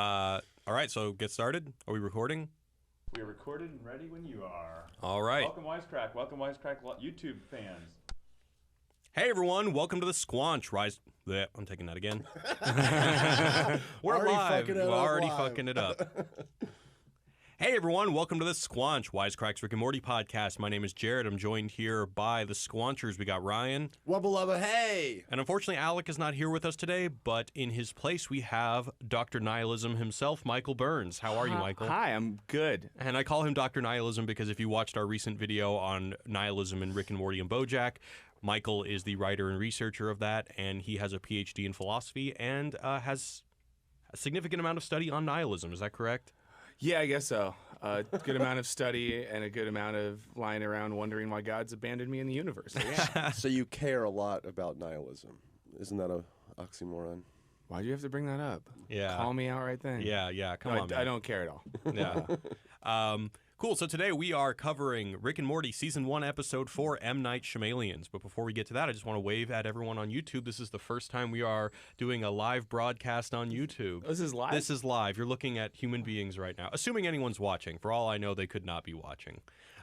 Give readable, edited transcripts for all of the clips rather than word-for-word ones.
All right, so get started. Are we recording? We are recorded and ready when you are. All right. Welcome, Wisecrack. Welcome, Wisecrack YouTube fans. Hey, everyone. Welcome to the Squanch. I'm taking that again. We're already live. fucking it We're up already live. fucking it up. Hey, everyone. Welcome to the Squanch, Wisecrack's Rick and Morty podcast. My name is Jared. I'm joined here by the Squanchers. We got Ryan. Wubba lubba, hey! And unfortunately, Alec is not here with us today, but in his place, we have Dr. Nihilism himself, Michael Burns. How are you, Michael? Hi, I'm good. And I call him Dr. Nihilism because if you watched our recent video on nihilism in Rick and Morty and BoJack, Michael is the writer and researcher of that, and he has a PhD in philosophy and has a significant amount of study on nihilism. Is that correct? Yeah, I guess so. A good amount of study and a good amount of lying around wondering why God's abandoned me in the universe. So, yeah. So you care a lot about nihilism. Isn't that a oxymoron? Why'd you have to bring that up? Yeah. Call me out right then. Yeah. Come on, man. I don't care at all. Yeah. Cool. So today we are covering Rick and Morty Season 1, Episode 4, M. Night Shaym-Aliens. But before we get to that, I just want to wave at everyone on YouTube. This is the first time we are doing a live broadcast on YouTube. This is live? This is live. You're looking at human beings right now. Assuming anyone's watching. For all I know, they could not be watching.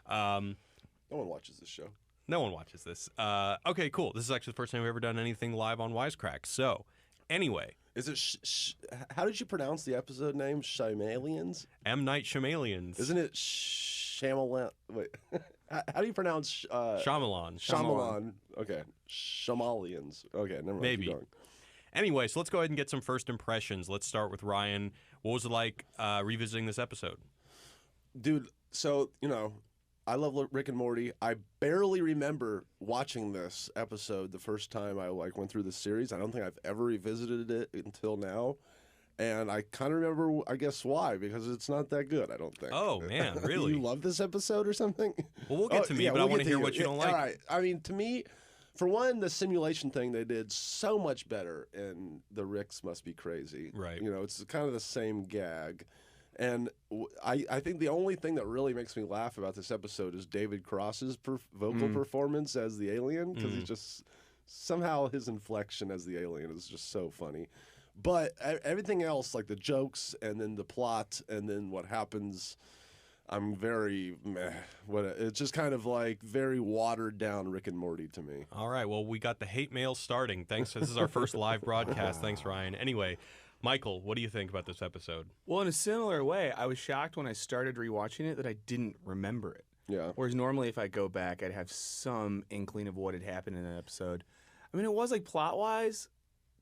No one watches this show. No one watches this. Okay, cool. This is actually the first time we've ever done anything live on Wisecrack. So, anyway. Is it? How did you pronounce the episode name? Shaym-Aliens? M. Night Shaym-Aliens. Isn't it Shyamalan? Wait, how do you pronounce? Shyamalan. Shyamalan. Okay, Shaym-Aliens. Okay, never mind. Maybe. Keep going. Anyway, so let's go ahead and get some first impressions. Let's start with Ryan. What was it like revisiting this episode? Dude, so, I love Rick and Morty. I barely remember watching this episode the first time I went through the series. I don't think I've ever revisited it until now. And I kind of remember, I guess, why. Because it's not that good, I don't think. Oh, man, really? You love this episode or something? Well, we'll get to me, but I want to hear what you don't like. All right. I mean, to me, for one, the simulation thing they did so much better in the Ricks Must Be Crazy. Right. It's kind of the same gag. And I think the only thing that really makes me laugh about this episode is David Cross's vocal performance as the alien, because he's just somehow his inflection as the alien is just so funny. But everything else, like the jokes and then the plot and then what happens, I'm very meh. It's just kind of like very watered down Rick and Morty to me. All right, well, we got the hate mail starting. Thanks. This is our first live broadcast. Thanks, Ryan. Anyway, Michael, what do you think about this episode? Well, in a similar way, I was shocked when I started rewatching it that I didn't remember it. Yeah. Whereas normally if I go back, I'd have some inkling of what had happened in an episode. I mean, it was like plot-wise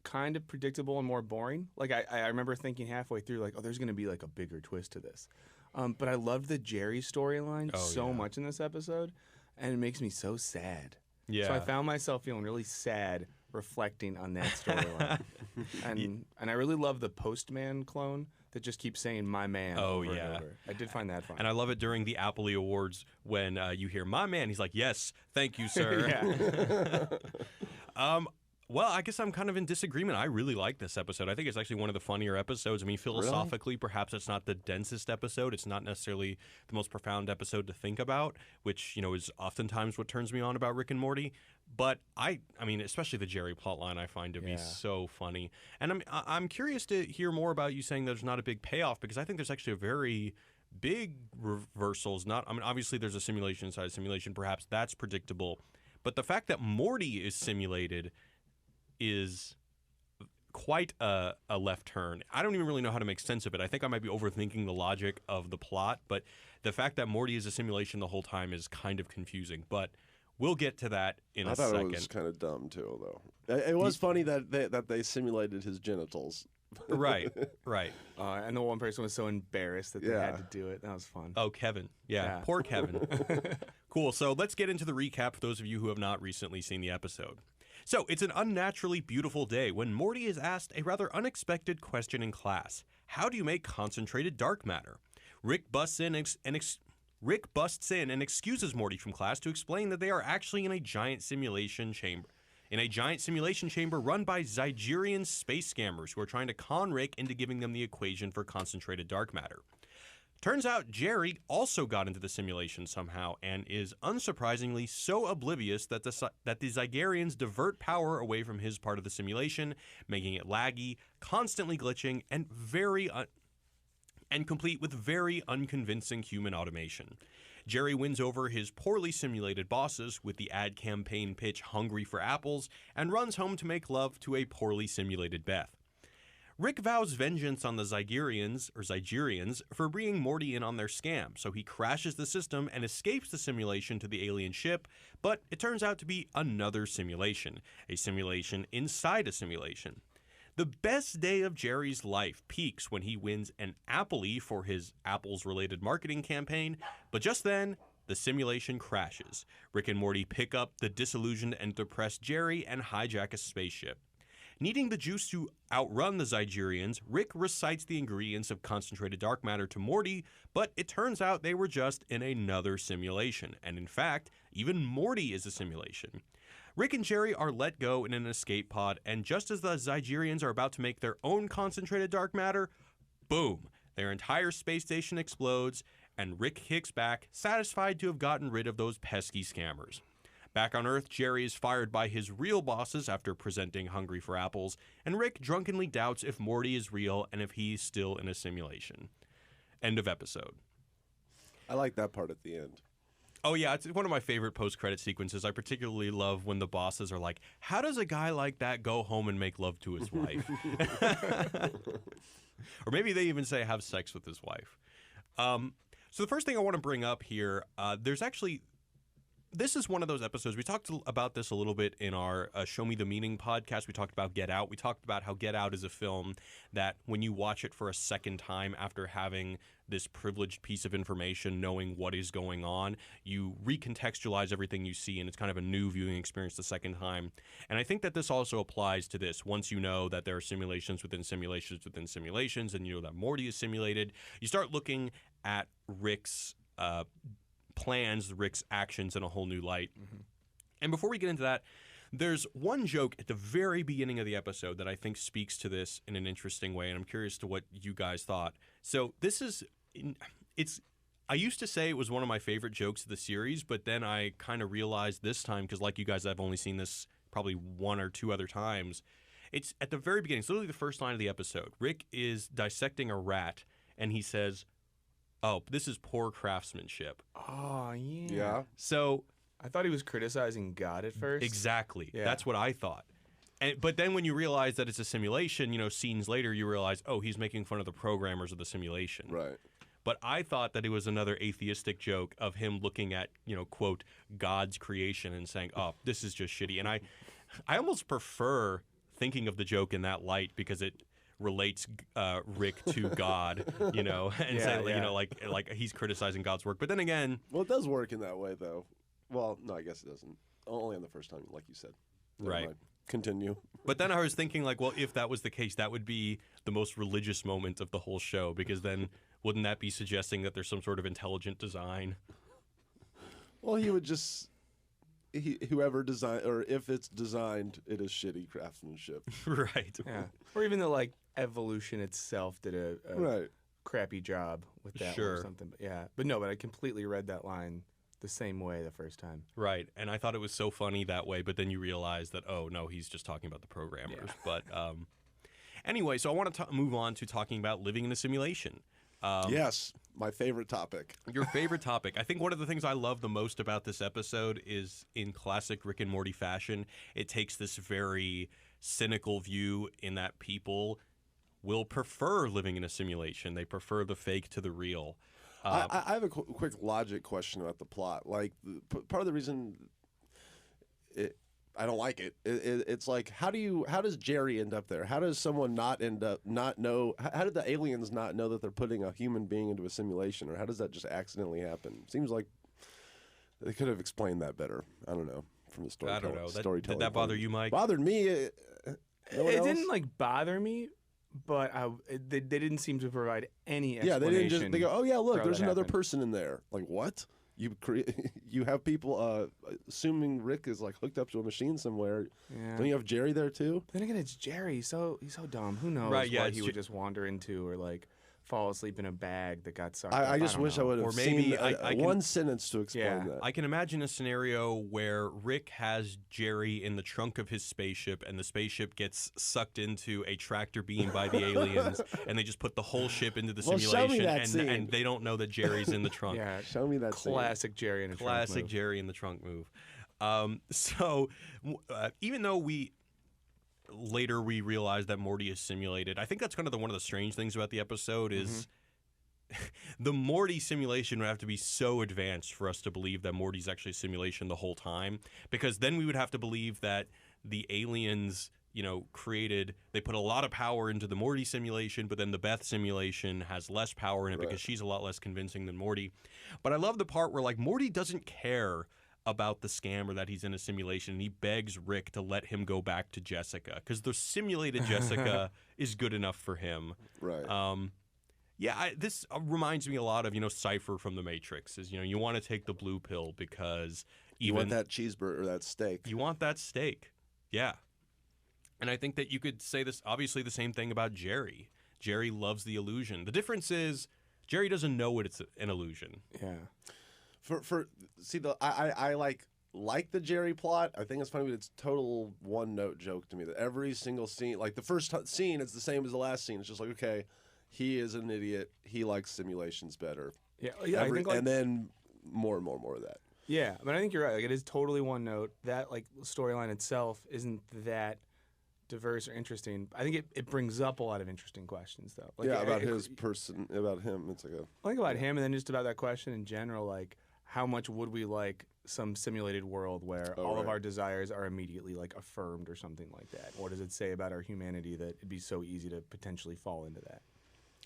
kind of predictable and more boring. Like I remember thinking halfway through, like, oh, there's going to be like a bigger twist to this. But I loved the Jerry storyline so much in this episode, and it makes me so sad. Yeah. So I found myself feeling really sad reflecting on that storyline. and I really love the Postman clone that just keeps saying "my man" over and over. I did find that fun. And I love it during the Appley Awards when you hear "my man." He's like, "Yes, thank you, sir." Well, I guess I'm kind of in disagreement. I really like this episode. I think it's actually one of the funnier episodes. I mean, philosophically, perhaps it's not the densest episode. It's not necessarily the most profound episode to think about, which, is oftentimes what turns me on about Rick and Morty. But I mean, especially the Jerry plotline, I find to be so funny. And I'm curious to hear more about you saying there's not a big payoff, because I think there's actually a very big reversals. Obviously there's a simulation inside a simulation. Perhaps that's predictable. But the fact that Morty is simulated is quite a left turn. I don't even really know how to make sense of it. I think I might be overthinking the logic of the plot, but the fact that Morty is a simulation the whole time is kind of confusing. But we'll get to that in a second. I thought it was kind of dumb too, though. It was funny that they simulated his genitals. Right. And the one person was so embarrassed that they had to do it. That was fun. Oh, Kevin. Yeah. Poor Kevin. Cool. So let's get into the recap for those of you who have not recently seen the episode. So, it's an unnaturally beautiful day when Morty is asked a rather unexpected question in class. How do you make concentrated dark matter? Rick busts in and excuses Morty from class to explain that they are actually in a giant simulation chamber. In a giant simulation chamber run by Nigerian space scammers who are trying to con Rick into giving them the equation for concentrated dark matter. Turns out Jerry also got into the simulation somehow and is unsurprisingly so oblivious that the Nigerians divert power away from his part of the simulation, making it laggy, constantly glitching, and very and complete with very unconvincing human automation. Jerry wins over his poorly simulated bosses with the ad campaign pitch "Hungry for Apples" and runs home to make love to a poorly simulated Beth. Rick vows vengeance on the Zygerians for bringing Morty in on their scam, so he crashes the system and escapes the simulation to the alien ship, but it turns out to be another simulation, a simulation inside a simulation. The best day of Jerry's life peaks when he wins an Appley for his apples-related marketing campaign, but just then, the simulation crashes. Rick and Morty pick up the disillusioned and depressed Jerry and hijack a spaceship. Needing the juice to outrun the Zygerians, Rick recites the ingredients of concentrated dark matter to Morty, but it turns out they were just in another simulation, and in fact, even Morty is a simulation. Rick and Jerry are let go in an escape pod, and just as the Zygerians are about to make their own concentrated dark matter, boom, their entire space station explodes, and Rick kicks back, satisfied to have gotten rid of those pesky scammers. Back on Earth, Jerry is fired by his real bosses after presenting Hungry for Apples, and Rick drunkenly doubts if Morty is real and if he's still in a simulation. End of episode. I like that part at the end. Oh, yeah, it's one of my favorite post-credit sequences. I particularly love when the bosses are like, how does a guy like that go home and make love to his wife? Or maybe they even say have sex with his wife. So the first thing I want to bring up here, this is one of those episodes. We talked about this a little bit in our Show Me the Meaning podcast. We talked about Get Out. We talked about how Get Out is a film that when you watch it for a second time after having this privileged piece of information, knowing what is going on, you recontextualize everything you see, and it's kind of a new viewing experience the second time. And I think that this also applies to this. Once you know that there are simulations within simulations within simulations, and you know that Morty is simulated, you start looking at Rick's plans, Rick's actions in a whole new light. Mm-hmm. And before we get into that, there's one joke at the very beginning of the episode that I think speaks to this in an interesting way, and I'm curious to what you guys thought. So I used to say it was one of my favorite jokes of the series, but then I kind of realized this time, because like you guys, I've only seen this probably one or two other times. It's at the very beginning. It's literally the first line of the episode. Rick is dissecting a rat, and he says, "Oh, this is poor craftsmanship." Oh, yeah. Yeah. So I thought he was criticizing God at first. exactly. Yeah. That's what I thought. But then when you realize that it's a simulation, scenes later, you realize, oh, he's making fun of the programmers of the simulation. Right. But I thought that it was another atheistic joke of him looking at, quote, God's creation and saying, oh, this is just shitty. And I almost prefer thinking of the joke in that light because it relates Rick to God, and saying, like he's criticizing God's work. But then again, well, it does work in that way, though. Well, no, I guess it doesn't. Only on the first time, like you said. Never right. mind. Continue. But then I was thinking, like, well, if that was the case, that would be the most religious moment of the whole show, because then wouldn't that be suggesting that there's some sort of intelligent design? Well, he would just. Whoever designed, or if it's designed, it is shitty craftsmanship. Right. Yeah. Or even the evolution itself did a Right. crappy job with that Sure. or something. But yeah. But no, but I completely read that line the same way the first time. Right. And I thought it was so funny that way, but then you realize that, oh, no, he's just talking about the programmers. Yeah. But anyway, so I want to move on to talking about living in a simulation. Yes, my favorite topic. Your favorite topic. I think one of the things I love the most about this episode is, in classic Rick and Morty fashion, it takes this very cynical view in that people will prefer living in a simulation. They prefer the fake to the real. I have a quick logic question about the plot. Like, part of the reason I don't like it, it's like, how does Jerry end up there? How does someone not know? How did the aliens not know that they're putting a human being into a simulation, or how does that just accidentally happen? Seems like they could have explained that better. I don't know, from the storytelling. I don't know. Storytelling. Did that bother you, Mike? Bothered me. It didn't bother me, but they didn't seem to provide any explanation. Yeah, they didn't just. They go, oh yeah, look, there's another happened. person in there. Like, what? You have people assuming Rick is hooked up to a machine somewhere. Yeah. Don't you have Jerry there too? Then again, it's Jerry. He's so dumb. Who knows Right, yeah, what he would just wander into, or fall asleep in a bag that got sucked I up. just wish I would have Or maybe seen I can- one sentence to explain Yeah. that. I can imagine a scenario where Rick has Jerry in the trunk of his spaceship, and the spaceship gets sucked into a tractor beam by the aliens, and they just put the whole ship into the Well, show me simulation, that scene. and they don't know that Jerry's in the trunk. Yeah, Show me that scene. classic Jerry in a trunk Classic move. Jerry in the trunk move. Even though later we realize that Morty is simulated, I think that's kind of one of the strange things about the episode is the Morty simulation would have to be so advanced for us to believe that Morty's actually a simulation the whole time, because then we would have to believe that the aliens, they put a lot of power into the Morty simulation, but then the Beth simulation has less power in it because she's a lot less convincing than Morty. But I love the part where Morty doesn't care about the scam or that he's in a simulation, and he begs Rick to let him go back to Jessica because the simulated Jessica is good enough for him. Right. This reminds me a lot of Cypher from the Matrix. Is you want to take the blue pill because you want that cheeseburger or that steak. You want that steak, yeah. And I think that you could say this obviously the same thing about Jerry. Jerry loves the illusion. The difference is Jerry doesn't know it's an illusion. Yeah. I like the Jerry plot. I think it's funny, but it's total one-note joke to me that every single scene, like the first scene, is the same as the last scene. It's just like, okay, he is an idiot. He likes simulations better. Yeah, I think and then more and more of that. Yeah, I think you're right. It is totally one note. That storyline itself isn't that diverse or interesting. I think it brings up a lot of interesting questions though. About his person, about him. It's like I think about him, and then just about that question in general, how much would we like some simulated world where all of our desires are immediately affirmed or something like that? What does it say about our humanity that it'd be so easy to potentially fall into that?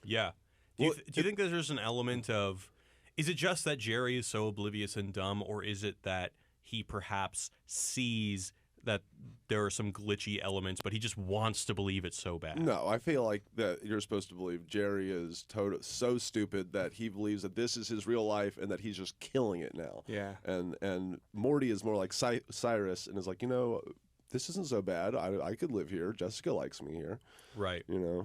Yeah. Do you think that there's an element of, is it just that Jerry is so oblivious and dumb, or is it that he perhaps sees that there are some glitchy elements, but he just wants to believe it so bad? No, I feel like that you're supposed to believe Jerry is so stupid that he believes that this is his real life and that he's just killing it now. Yeah. And Morty is more like Cyrus and is like, this isn't so bad. I could live here. Jessica likes me here. Right. Yeah.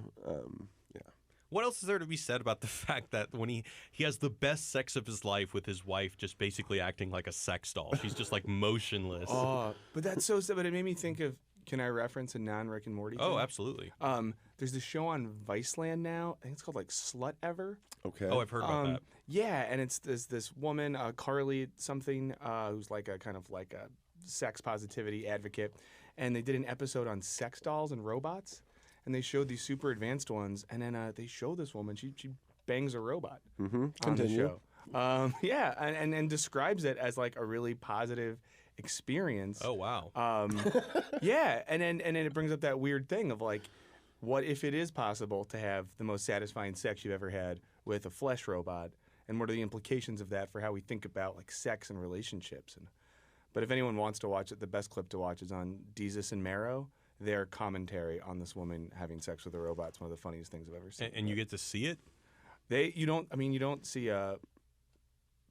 What else is there to be said about the fact that when he has the best sex of his life with his wife just basically acting like a sex doll? She's just motionless. Oh, but that's so sad. But it made me think of, can I reference a non-Rick and Morty thing? Oh, absolutely. There's this show on Viceland now. I think it's called Slut Ever. Okay. Oh, I've heard about that. Yeah, and it's this woman, Carly something, who's a kind of a sex positivity advocate, and they did an episode on sex dolls and robots. And they showed these super advanced ones, and then they show this woman. She bangs a robot on Continue. the show. And describes it as a really positive experience. Oh, wow. Yeah, and then it brings up that weird thing of what if it is possible to have the most satisfying sex you've ever had with a flesh robot, and what are the implications of that for how we think about sex and relationships? But if anyone wants to watch it, the best clip to watch is on Desus and Mero. Their commentary on this woman having sex with a robot is one of the funniest things I've ever seen. And you get to see it? You don't see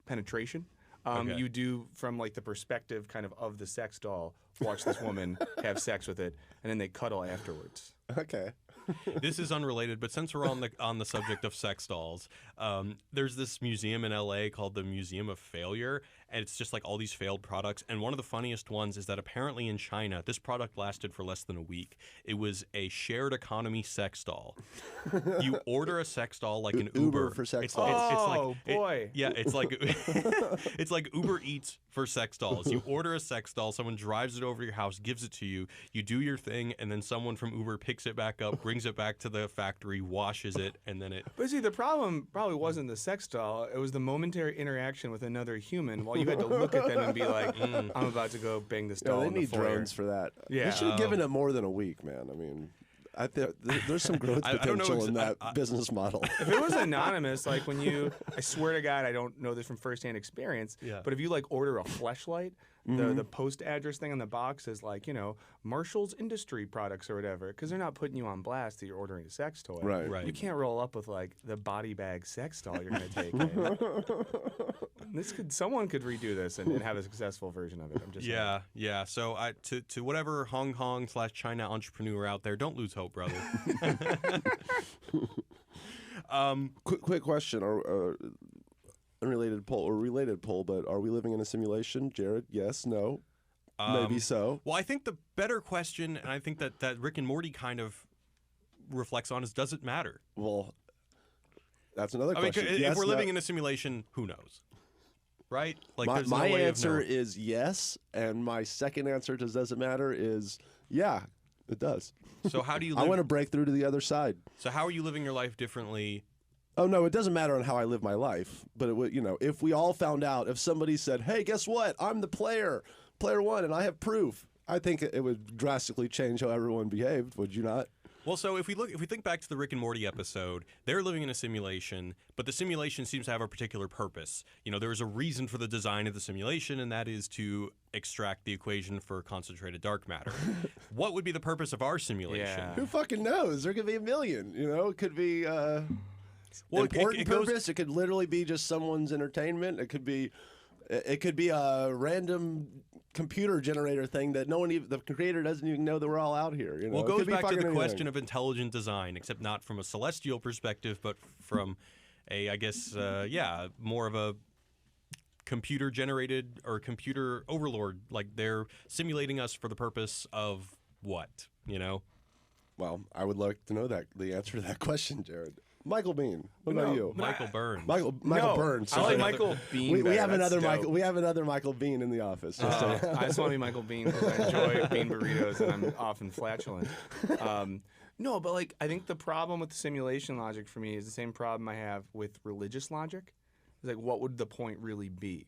penetration. Okay. You do from the perspective kind of the sex doll. Watch this woman have sex with it, and then they cuddle afterwards. Okay. This is unrelated, but since we're on the subject of sex dolls, there's this museum in LA called the Museum of Failure, and it's just all these failed products. And one of the funniest ones is that apparently in China, this product lasted for less than a week. It was a shared economy sex doll. You order a sex doll like an Uber for sex It's dolls. Boy. it's like Uber Eats for sex dolls. You order a sex doll, someone drives it over your house, gives it to you, you do your thing, and then someone from Uber picks it back up, brings it back to the factory, washes it, and then it... But see, the problem probably wasn't the sex doll. It was the momentary interaction with another human while you had to look at them and be like, I'm about to go bang this doll They in the need foyer. drones for that. Yeah. They should have given it more than a week, man. I mean, there's some growth I don't know potential in that I- business model. If it was anonymous, when I swear to God, I don't know this from firsthand experience, Yeah. but if you order a fleshlight, the post address thing on the box is Marshall's Industry Products or whatever, because they're not putting you on blast that you're ordering a sex toy. Right. Right. You can't roll up with the body bag sex doll you're gonna take. Man. Someone could redo this and have a successful version of it. I'm just saying. Yeah. So to whatever Hong Kong/China entrepreneur out there, don't lose hope, brother. Quick question, or unrelated poll or related poll, but are we living in a simulation, Jared? Yes, no, maybe so. Well, I think the better question, and I think that Rick and Morty kind of reflects on, is does it matter? Well, that's another I mean, question. if Yes, we're no. living in a simulation, who knows? Right? Like, my there's no my way answer of knowing. is yes, and my second answer to does it matter is yeah, it does. So how do you I live? want to break through to the other side. So how are you living your life differently? Oh no, it doesn't matter on how I live my life, but it would, if we all found out, if somebody said, "Hey, guess what? I'm the player one, and I have proof," I think it would drastically change how everyone behaved. Would you not? Well, so if we think back to the Rick and Morty episode, they're living in a simulation, but the simulation seems to have a particular purpose. There is a reason for the design of the simulation, and that is to extract the equation for concentrated dark matter. What would be the purpose of our simulation? Yeah. Who fucking knows? There could be a million. It could be Well, important it goes- purpose. It could literally be just someone's entertainment. It could be a random computer generator thing that the creator doesn't even know that we're all out here. Well, it could goes be back to fucking the anything. question of intelligent design, except not from a celestial perspective, but from I guess, more of a computer-generated or computer overlord. Like, they're simulating us for the purpose of what, Well, I would like to know the answer to that question, Jared. Michael Bean. What about you? Michael Burns. Michael Burns. I like sorry. Michael Bean. We better. have That's another dope. Michael. We have another Michael Bean in the office. Just so- I just want to be Michael Bean because I enjoy bean burritos and I'm often flatulent. No, but I think the problem with the simulation logic for me is the same problem I have with religious logic. It's like, what would the point really be?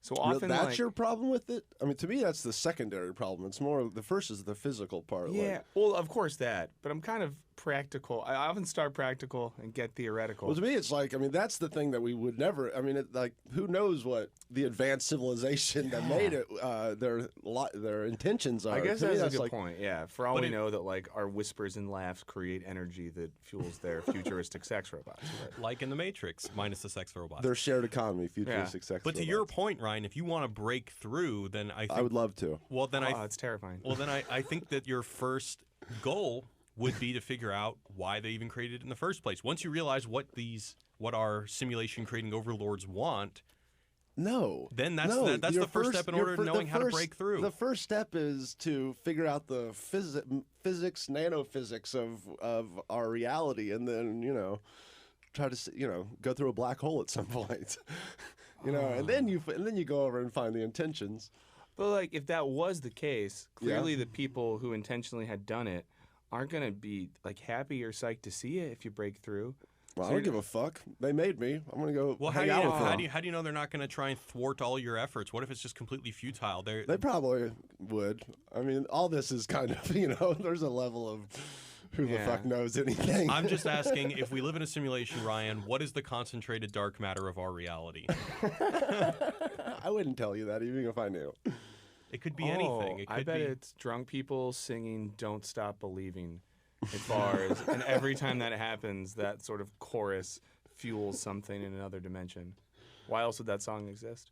So often, that's your problem with it. I mean, to me, that's the secondary problem. It's more the first is the physical part. Yeah, well, of course that, but I'm kind of practical. I often start practical and get theoretical. Well, to me, it's that's the thing that we would never. I mean, who knows what the advanced civilization that made it, their intentions are. I guess To me, that's a good point. Yeah, for all But we know, that our whispers and laughs create energy that fuels their futuristic sex robots. Right? Like in The Matrix, minus the sex robots. Their shared economy, futuristic sex. But to robots. your point, Ryan, if you want to break through, then I think I would love to. Well, then It's terrifying. Well, then I think that your first goal would be to figure out why they even created it in the first place. Once you realize what our simulation creating overlords want, No. then that's no, the first step in order to knowing how to break through. The first step is to figure out the physics, nanophysics of our reality, and then try to go through a black hole at some point. And then you go over and find the intentions. But if that was the case, clearly the people who intentionally had done it aren't going to be happy or psyched to see it if you break through. Well, So I don't you're- give a fuck. They made me. I'm gonna go Well, hang out with them. how do you know they're not going to try and thwart all your efforts? What if it's just completely futile? They probably would. I mean, all this is kind of there's a level of who the Yeah. fuck knows anything. I'm just asking, if we live in a simulation, Ryan, what is the concentrated dark matter of our reality? I wouldn't tell you that even if I knew. It could be anything. It could I bet be... it's drunk people singing "Don't Stop Believing" at bars, and every time that happens, that sort of chorus fuels something in another dimension. Why else would that song exist?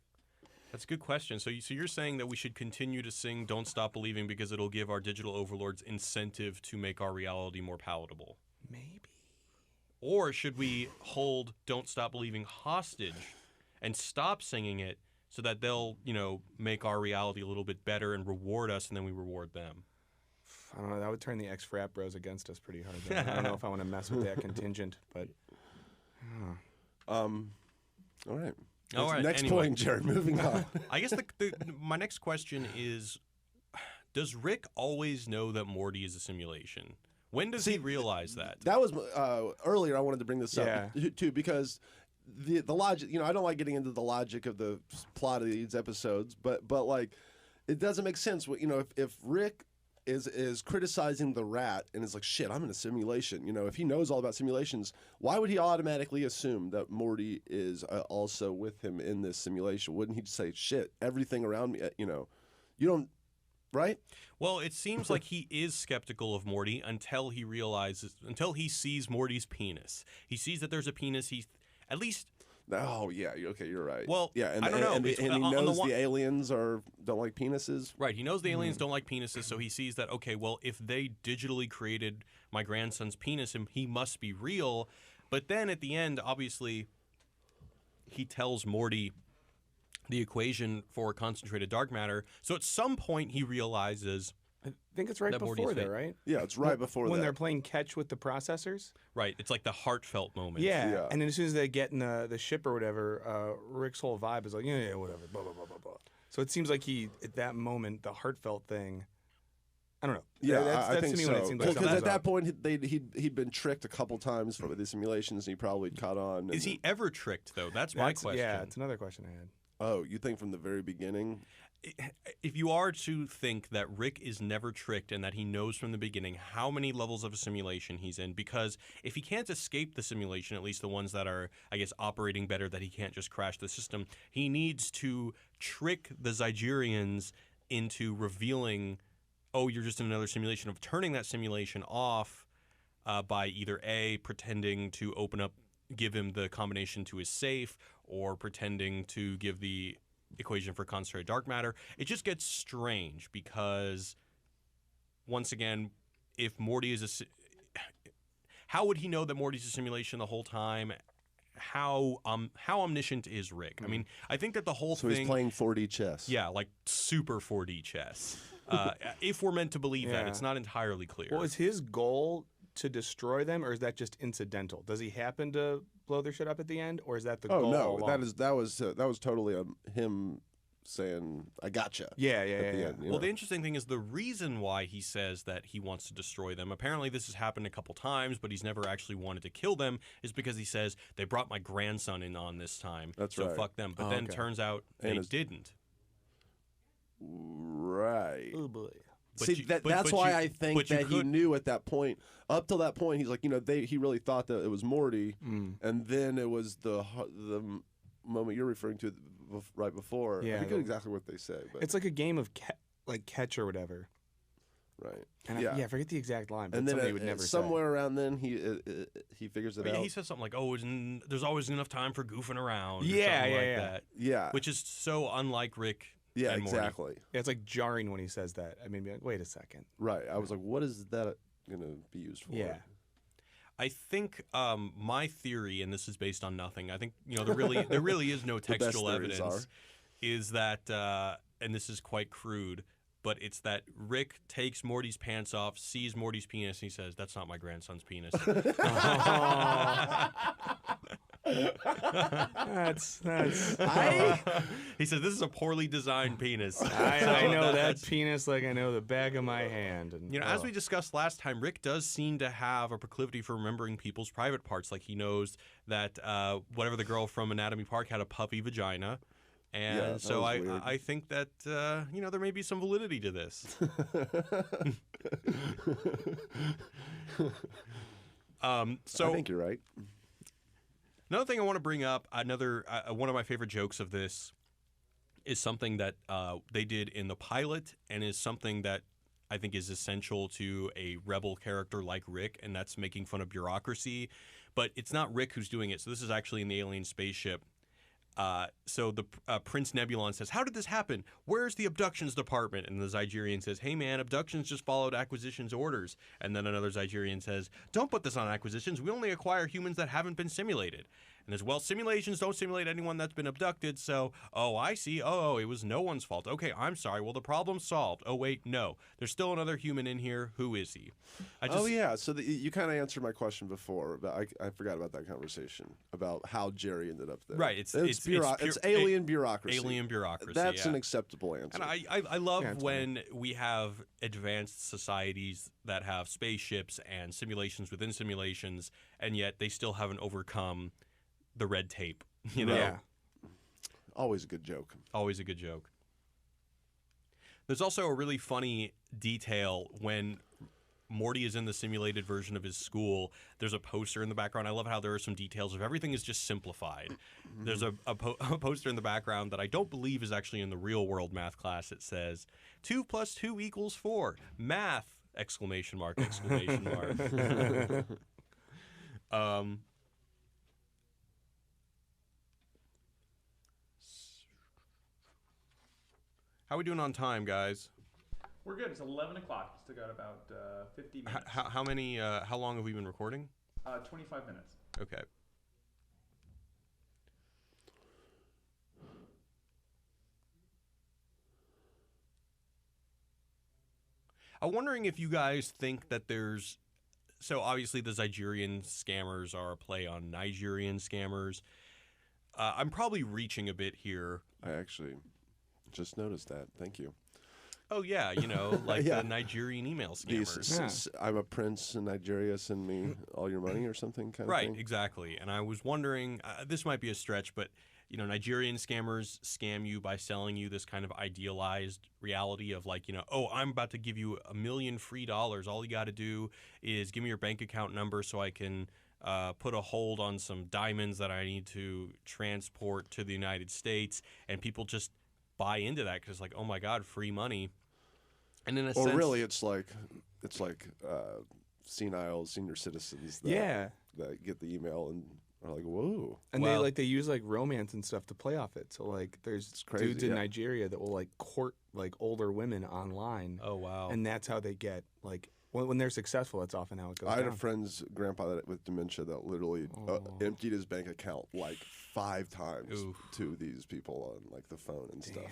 That's a good question. So you're saying that we should continue to sing "Don't Stop Believing" because it'll give our digital overlords incentive to make our reality more palatable? Maybe. Or should we hold "Don't Stop Believing" hostage and stop singing it so that they'll, make our reality a little bit better and reward us, and then we reward them? I don't know. That would turn the ex-frat bros against us pretty hard. Though. I don't know if I want to mess with that contingent, but All right. All right, Next anyway. point, Jared. Moving on. I guess my next question is, does Rick always know that Morty is a simulation? When does he realize that? That was earlier. I wanted to bring this up Yeah. too because the logic. I don't like getting into the logic of the plot of these episodes, but it doesn't make sense. If Rick is criticizing the rat and is like, shit, I'm in a simulation. If he knows all about simulations, why would he automatically assume that Morty is also with him in this simulation? Wouldn't he just say, shit, everything around me, you don't, right? Well, it seems like he is skeptical of Morty until he sees Morty's penis. He sees that there's a penis. He, at least, Oh yeah, okay, you're right. Well, yeah, and I don't know. and he On the knows one- the aliens don't like penises. right, he knows the aliens don't like penises, so he sees that, okay, well, if they digitally created my grandson's penis, he must be real. But then at the end, obviously, he tells Morty the equation for concentrated dark matter. So at some point, he realizes... I think it's right That Morty's before there, fake. right? Yeah, it's right before when that. they're playing catch with the processors. Right, it's like the heartfelt moment. Yeah. Yeah. And then as soon as they get in the ship or whatever, Rick's whole vibe is like, yeah, whatever, blah, blah, blah, blah, blah. So it seems like he, at that moment, the heartfelt thing, I don't know. Yeah, that's I think to me so. when it seems like Because something's at that up. point, he'd been tricked a couple times for the simulations, and he probably caught on. Is he ever tricked, though? That's my question. Yeah, it's another question I had. Oh, you think from the very beginning? If you are to think that Rick is never tricked and that he knows from the beginning how many levels of a simulation he's in, because if he can't escape the simulation, at least the ones that are, I guess, operating better, that he can't just crash the system, he needs to trick the Nigerians into revealing, oh, you're just in another simulation, of turning that simulation off by either A, pretending to give him the combination to his safe, or pretending to give the equation for concentrated dark matter. It just gets strange because, once again, if Morty is how would he know that Morty's a simulation the whole time? How omniscient is Rick? I mean, I think that the whole So thing... he's playing 4D chess. Yeah, like super 4D chess. If we're meant to believe that, Yeah. it's not entirely clear. Well, is his goal to destroy them, or is that just incidental? Does he happen to blow their shit up at the end, or is that the Oh goal? no, all along? that was totally him saying, "I gotcha." Yeah. At the end, you Well, know? the interesting thing is the reason why he says that he wants to destroy them. Apparently, this has happened a couple times, but he's never actually wanted to kill them. Is because he says they brought my grandson in on this time. That's so right. fuck them. But Oh, then okay. turns out And they his- didn't. Right. Oh boy. But See, you- that's but why you- I think but you that he could- knew at that point. Up till that point, he's like, he really thought that it was Morty, and then it was the moment you're referring to right before. Yeah, I forget exactly what they say, but It's like a game of catch or whatever. right. And yeah. I forget the exact line, but And then something he would never somewhere around then he figures it Yeah, out. he says something like, "Oh, there's always enough time for goofing around." Or Yeah, something yeah, like yeah. that. Yeah. Which is so unlike Rick. Yeah, and Morty. exactly. say. Yeah, it's like jarring when he says that. I mean, be like, wait a second. Right. I was like, what is that going to be used for? Yeah. I think my theory, and this is based on nothing. I think there really is no best textual theories evidence. are. Is that, and this is quite crude, but it's that Rick takes Morty's pants off, sees Morty's penis, and he says, "That's not my grandson's penis." That's He says, "This is a poorly designed penis." I know that penis like I know the back of my hand. And As we discussed last time, Rick does seem to have a proclivity for remembering people's private parts. Like he knows that whatever the girl from Anatomy Park had a puffy vagina. And Yeah, that so was weird. I think that, there may be some validity to this. So I think you're right. another thing I want to bring up, one of my favorite jokes of this is something that they did in the pilot and is something that I think is essential to a rebel character like Rick, and that's making fun of bureaucracy. But it's not Rick who's doing it. So this is actually in the alien spaceship. So the Prince Nebulon says, "How did this happen? Where's the abductions department?" And the Nigerian says, "Hey man, abductions just followed acquisitions orders." And then another Nigerian says, "Don't put this on acquisitions. We only acquire humans that haven't been simulated." And as well, simulations don't simulate anyone that's been abducted. So, oh, I see. Oh, it was no one's fault. Okay, I'm sorry. Well, the problem's solved. Oh, wait, no. There's still another human in here. Who is he? Oh yeah, so you kind of answered my question before, but I forgot about that conversation about how Jerry ended up there. Right, it's alien bureaucracy. Alien bureaucracy. That's yeah. an acceptable answer. And I love Yeah, it's when we have advanced societies that have spaceships and simulations within simulations, and yet they still haven't overcome the red tape. Yeah. Always a good joke. Always a good joke. There's also a really funny detail when Morty is in the simulated version of his school. There's a poster in the background. I love how there are some details of everything is just simplified. There's a poster in the background that I don't believe is actually in the real world math class. It says 2 + 2 = 4. Math! ! How we doing on time, guys? We're good. It's 11 o'clock. Still got about 50 minutes. How long have we been recording? 25 minutes. Okay. I'm wondering if you guys think that there's... So obviously the Nigerian scammers are a play on Nigerian scammers. I'm probably reaching a bit here. I actually just noticed that. Thank you. Oh, yeah, you know, like Yeah. the Nigerian email scammers. I'm a prince in Nigeria. Send me all your money or something kind of Right, thing. exactly. And I was wondering, this might be a stretch, but, you know, Nigerian scammers scam you by selling you this kind of idealized reality of like, you know, oh, I'm about to give you $1 million free dollars. All you got to do is give me your bank account number so I can put a hold on some diamonds that I need to transport to the United States. And people just buy into that because, like, oh my God, free money. And in a sense, really, it's like senile senior citizens that get the email and are like, whoa. And they use like romance and stuff to play off it. So like there's crazy, dudes in Nigeria that will like court like older women online. Oh wow. And that's how they get like when they're successful, that's often how it goes. I had down. a friend's grandpa with dementia that literally emptied his bank account like 5 times to these people on like the phone and stuff.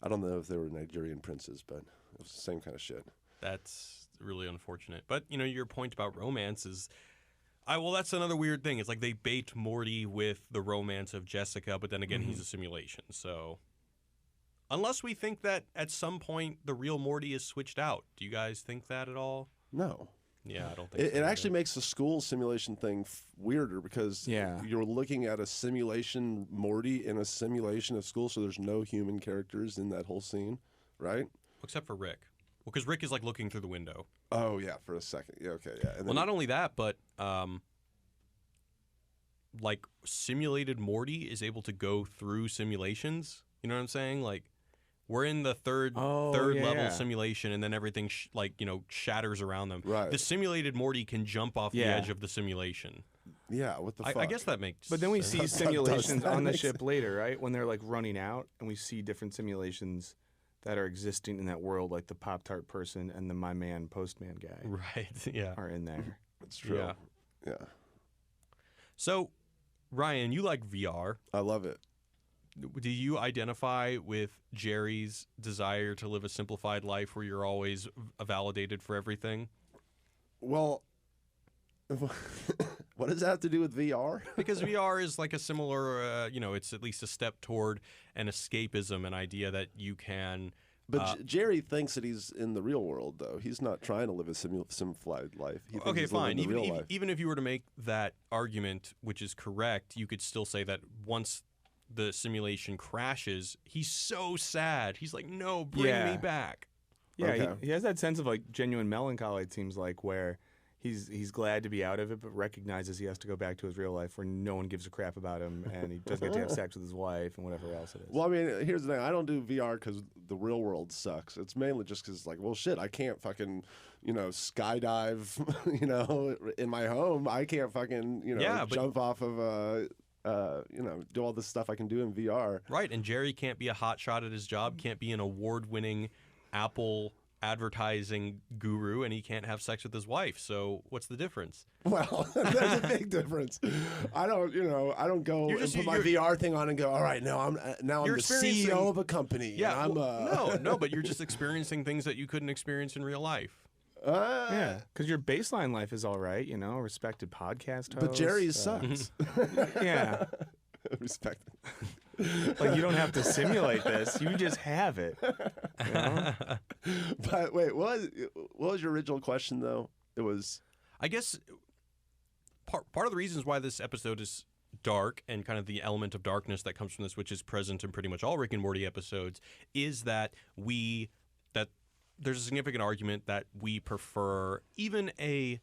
I don't know if they were Nigerian princes, but it was the same kind of shit. That's really unfortunate. But, you know, your point about romance is... that's another weird thing. It's like they bait Morty with the romance of Jessica, but then again, he's a simulation. So unless we think that at some point the real Morty is switched out. Do you guys think that at all? No. Yeah, I don't think so. It actually makes the school simulation thing weirder because you're looking at a simulation Morty in a simulation of school, so there's no human characters in that whole scene, right? Except for Rick. Well, because Rick is like looking through the window. Oh, yeah, for a second. Yeah, okay, yeah. And well, not only that, but like simulated Morty is able to go through simulations. You know what I'm saying? Like we're in the third level simulation, and then everything shatters around them. Right. The simulated Morty can jump off the edge of the simulation. Yeah, what the fuck? I guess that makes But then we sense. see simulations on the ship later, right? When they're like running out, and we see different simulations that are existing in that world, like the Pop-Tart person and the My Man Postman guy. Right, yeah. Are in there. That's true. Yeah. So, Ryan, you like VR. I love it. Do you identify with Jerry's desire to live a simplified life where you're always validated for everything? Well, what does that have to do with VR? Because VR is like a similar, it's at least a step toward an escapism, an idea that you can... But Jerry thinks that he's in the real world, though. He's not trying to live a simplified life. He thinks he's fine. living the real life. Even if you were to make that argument, which is correct, you could still say that once the simulation crashes, he's so sad. He's like, no, bring me back. Yeah, Okay. he has that sense of like genuine melancholy, it seems like, where he's glad to be out of it, but recognizes he has to go back to his real life where no one gives a crap about him, and he doesn't get to have sex with his wife and whatever else it is. Well, I mean, here's the thing. I don't do VR because the real world sucks. It's mainly just because, like, well, shit, I can't fucking, skydive, in my home. I can't fucking, jump off of do all this stuff I can do in VR. Right, and Jerry can't be a hotshot at his job, can't be an award-winning Apple advertising guru, and he can't have sex with his wife. So what's the difference? Well, there's a big difference. I don't go and put my VR thing on and go, all right, now I'm the CEO of a company. Yeah, no, but you're just experiencing things that you couldn't experience in real life. Yeah, because your baseline life is all right, respected podcast host. But Jerry sucks. Yeah. Respected. Like, you don't have to simulate this. You just have it. But wait, what was your original question, though? It was... I guess part of the reasons why this episode is dark and kind of the element of darkness that comes from this, which is present in pretty much all Rick and Morty episodes, is that there's a significant argument that we prefer even a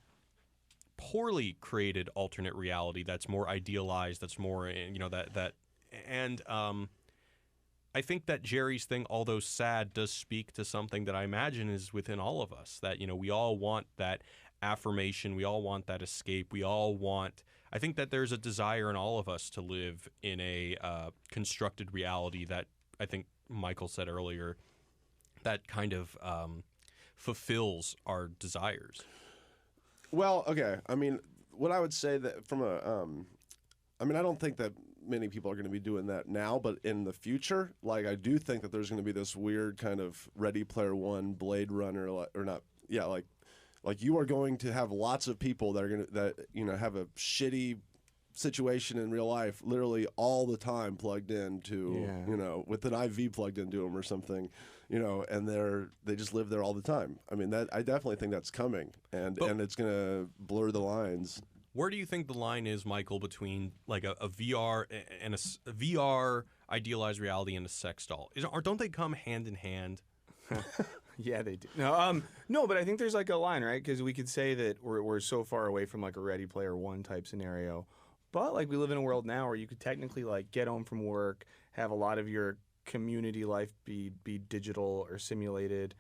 poorly created alternate reality that's more idealized, that's more, and I think that Jerry's thing, although sad, does speak to something that I imagine is within all of us, that, we all want that affirmation, we all want that escape, I think that there's a desire in all of us to live in a constructed reality that I think Michael said earlier, that kind of fulfills our desires. Well, okay. I mean, what I would say that from a, I mean, I don't think that many people are going to be doing that now, but in the future, like I do think that there's going to be this weird kind of Ready Player One, Blade Runner, or not, yeah, like you are going to have lots of people that are going to have a shitty situation in real life, literally all the time plugged into, with an IV plugged into them or something, and they just live there all the time. I mean, that I definitely think that's coming, and it's going to blur the lines. Where do you think the line is, Michael, between like a VR and a VR idealized reality and a sex doll? Don't they come hand in hand? Yeah, they do. No, but I think there's like a line, right? Because we could say that we're so far away from like a Ready Player One type scenario, but like we live in a world now where you could technically like get home from work, have a lot of your community life be digital or simulated.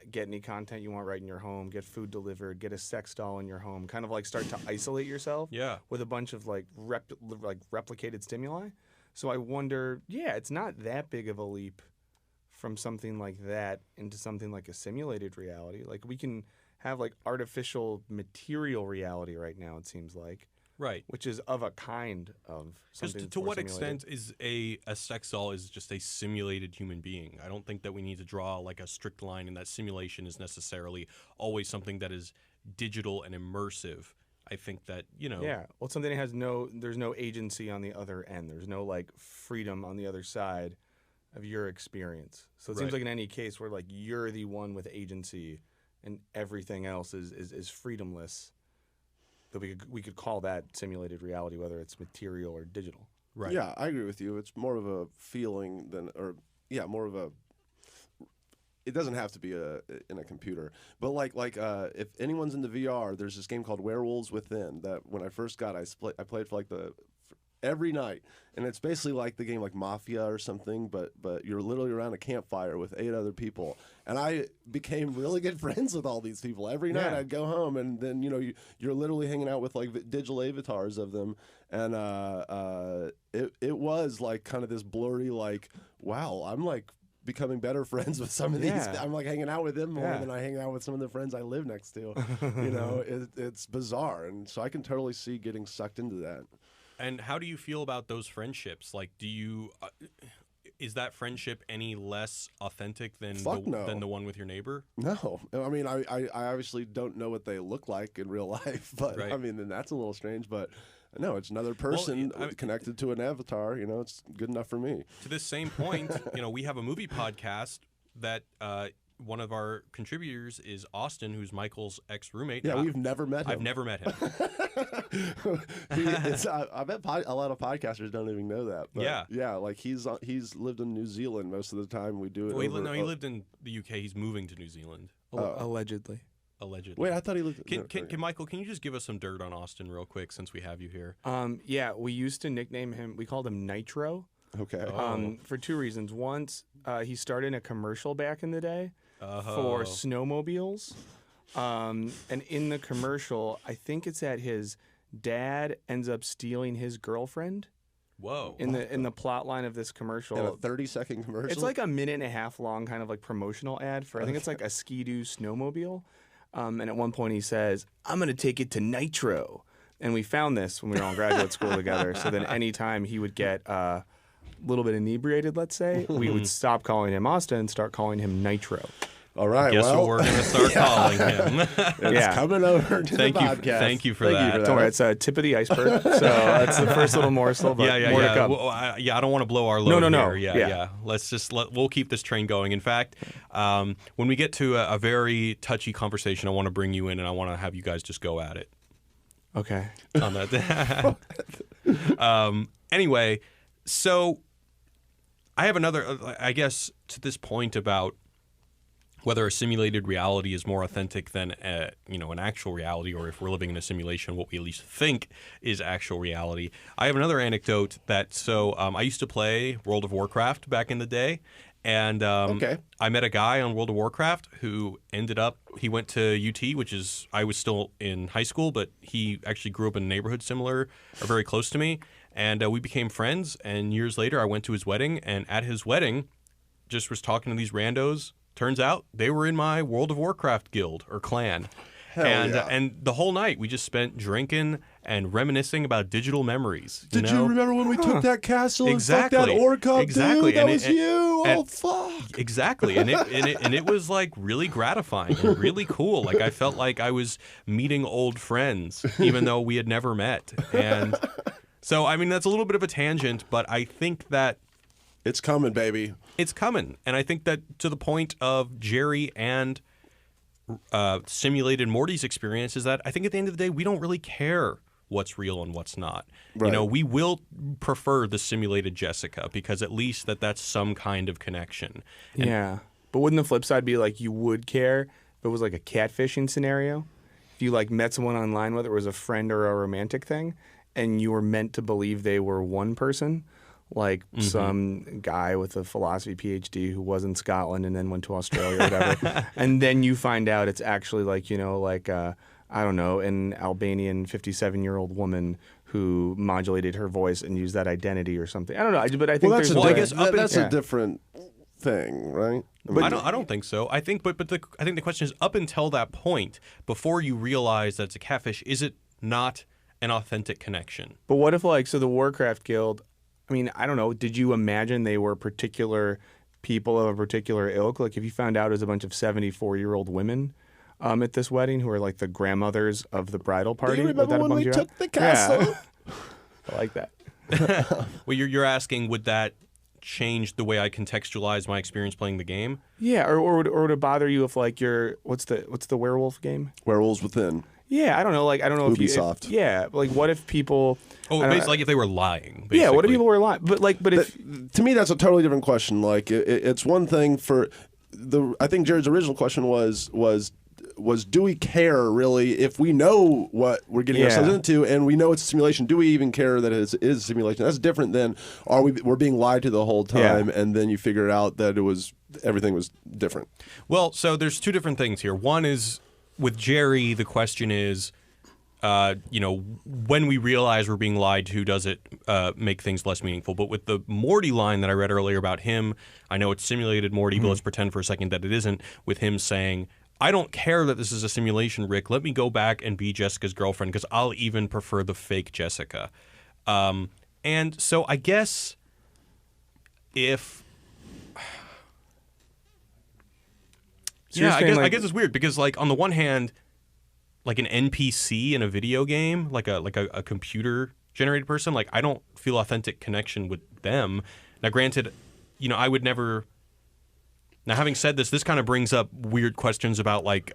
Get any content you want right in your home, get food delivered, get a sex doll in your home, kind of like start to isolate yourself with a bunch of like replicated stimuli. So I wonder, it's not that big of a leap from something like that into something like a simulated reality. Like we can have like artificial material reality right now, it seems like. Right. Which is of a kind of something. To what simulated. extent is a sex doll is just a simulated human being? I don't think that we need to draw like a strict line in that simulation is necessarily always something that is digital and immersive. I think that, Yeah. Well, it's something that there's no agency on the other end. There's no like freedom on the other side of your experience. So it seems like in any case where like you're the one with agency and everything else is freedomless. That we could call that simulated reality, whether it's material or digital. Right. Yeah, I agree with you. It's more of a feeling more of a. It doesn't have to be in a computer, but like if anyone's into VR, there's this game called Werewolves Within that when I first got, I played for like every night, and it's basically like the game like Mafia or something, but you're literally around a campfire with 8 other people, and I became really good friends with all these people. Every night I'd go home, and then you're literally hanging out with like digital avatars of them, and it was like kind of this blurry like, wow, I'm like becoming better friends with some of these. I'm like hanging out with them more than I hang out with some of the friends I live next to. It's bizarre, and so I can totally see getting sucked into that. And how do you feel about those friendships? Like, do you is that friendship any less authentic than than the one with your neighbor? No, I mean, I obviously don't know what they look like in real life, but I mean, then that's a little strange. But no, it's another person connected to an avatar. It's good enough for me. To this same point, we have a movie podcast that. One of our contributors is Austin, who's Michael's ex-roommate. Yeah, we've never met him. I've never met him. I bet a lot of podcasters don't even know that. But yeah, like he's lived in New Zealand most of the time. We do it. He lived in the UK. He's moving to New Zealand. Allegedly. Wait, I thought he lived. Can Michael? Can you just give us some dirt on Austin real quick since we have you here? Yeah, we used to nickname him. We called him Nitro. Okay. For 2 reasons. Once, he started a commercial back in the day. For snowmobiles, and in the commercial, I think it's that his dad ends up stealing his girlfriend. Whoa! In the plot line of this commercial, a 30-second commercial. It's like a 1.5 minute long, kind of like promotional ad for I think it's like a Ski-Doo snowmobile. And at one point he says, "I'm gonna take it to Nitro," and we found this when we were all in graduate school together. So then anytime he would get little bit inebriated, let's say, we would stop calling him Austin and start calling him Nitro. All right, Guess what we're going to start calling him. It's coming over to the podcast. Thank you for that. Don't worry, it's a tip of the iceberg. So that's the first little morsel. But more to come. Well, I don't want to blow our load No. here. Yeah. We'll keep this train going. In fact, when we get to a very touchy conversation, I want to bring you in and I want to have you guys just go at it. Okay. On that. Anyway, so I have another, I guess, to this point about whether a simulated reality is more authentic than an actual reality, or if we're living in a simulation, what we at least think is actual reality. I have another anecdote that I used to play World of Warcraft back in the day, and I met a guy on World of Warcraft who he went to UT, which is, I was still in high school, but he actually grew up in a neighborhood similar or very close to me, and we became friends, and years later I went to his wedding, and at his wedding, just was talking to these randos. Turns out they were in my World of Warcraft guild or clan. And the whole night we just spent drinking and reminiscing about digital memories. Did you remember when we took that castle Exactly. and fucked that orc up, Exactly. dude? That And was you. Oh, fuck. Exactly, and it was like really gratifying and really cool. Like I felt like I was meeting old friends, even though we had never met. And so, I mean, that's a little bit of a tangent, but I think that it's coming, baby. It's coming, and I think that to the point of Jerry and simulated Morty's experience is that I think at the end of the day we don't really care what's real and what's not. Right. You know, we will prefer the simulated Jessica because at least that's some kind of connection. And yeah, but wouldn't the flip side be like you would care if it was like a catfishing scenario? If you like met someone online, whether it was a friend or a romantic thing, and you were meant to believe they were one person, like some guy with a philosophy PhD who was in Scotland and then went to Australia or whatever, and then you find out it's actually like, you know, like I don't know, an Albanian 57-year-old woman who modulated her voice and used that identity or something. I don't know, but I think that's there's that's a different thing, right? But I don't think so. I think, I think the question is up until that point, before you realize that it's a catfish, is it not an authentic connection? But what if, like, so the Warcraft Guild, I mean, I don't know, did you imagine they were particular people of a particular ilk? Like, if you found out it was a bunch of 74-year-old women at this wedding who are like the grandmothers of the bridal party? Do you remember when we took the castle? Yeah. I like that. Well, you're asking, would that change the way I contextualize my experience playing the game? Yeah, or would it bother you if, like, what's the werewolf game? Werewolves Within. Yeah, I don't know. Like, I don't know Ubisoft. if yeah, like, what if people? Oh, basically, like if they were lying. Basically. Yeah, what if people were lying? But if to me, that's a totally different question. Like, it's one thing for I think Jared's original question was do we care really if we know what we're getting ourselves into and we know it's a simulation? Do we even care that it is a simulation? That's different than we're being lied to the whole time and then you figure out that everything was different. Well, so there's two different things here. One is with Jerry, the question is, you know, when we realize we're being lied to, does it make things less meaningful? But with the Morty line that I read earlier about him, I know it's simulated Morty, but let's pretend for a second that it isn't, with him saying, I don't care that this is a simulation, Rick. Let me go back and be Jessica's girlfriend because I'll even prefer the fake Jessica. And so I guess if... So yeah, I like, guess it's weird because, like, on the one hand, like an NPC in a video game, like a computer-generated person, like, I don't feel authentic connection with them. Now, granted, you know, I would never... Now, having said this, this kind of brings up weird questions about, like,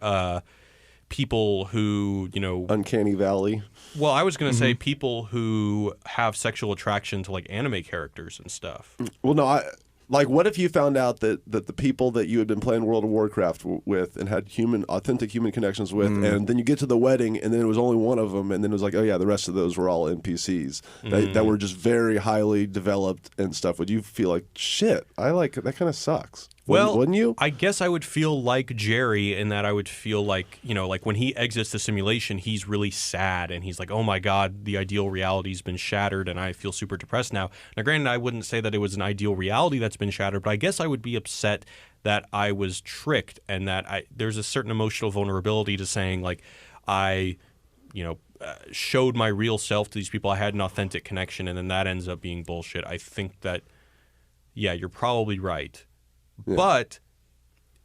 people who, you know... Uncanny Valley. Well, I was going to say people who have sexual attraction to, like, anime characters and stuff. Well, no, like, what if you found out that the people that you had been playing World of Warcraft with and had authentic human connections with, and then you get to the wedding, and then it was only one of them, and then it was like, oh yeah, the rest of those were all NPCs that were just very highly developed and stuff. Would you feel like, shit, that kind of sucks? Well, wouldn't you? I guess I would feel like Jerry in that I would feel like, you know, like when he exits the simulation, he's really sad and he's like, oh my God, the ideal reality's been shattered and I feel super depressed now. Now, granted, I wouldn't say that it was an ideal reality that's been shattered, but I guess I would be upset that I was tricked and that there's a certain emotional vulnerability to saying, like, I, you know, showed my real self to these people. I had an authentic connection and then that ends up being bullshit. I think that, yeah, you're probably right. Yeah. But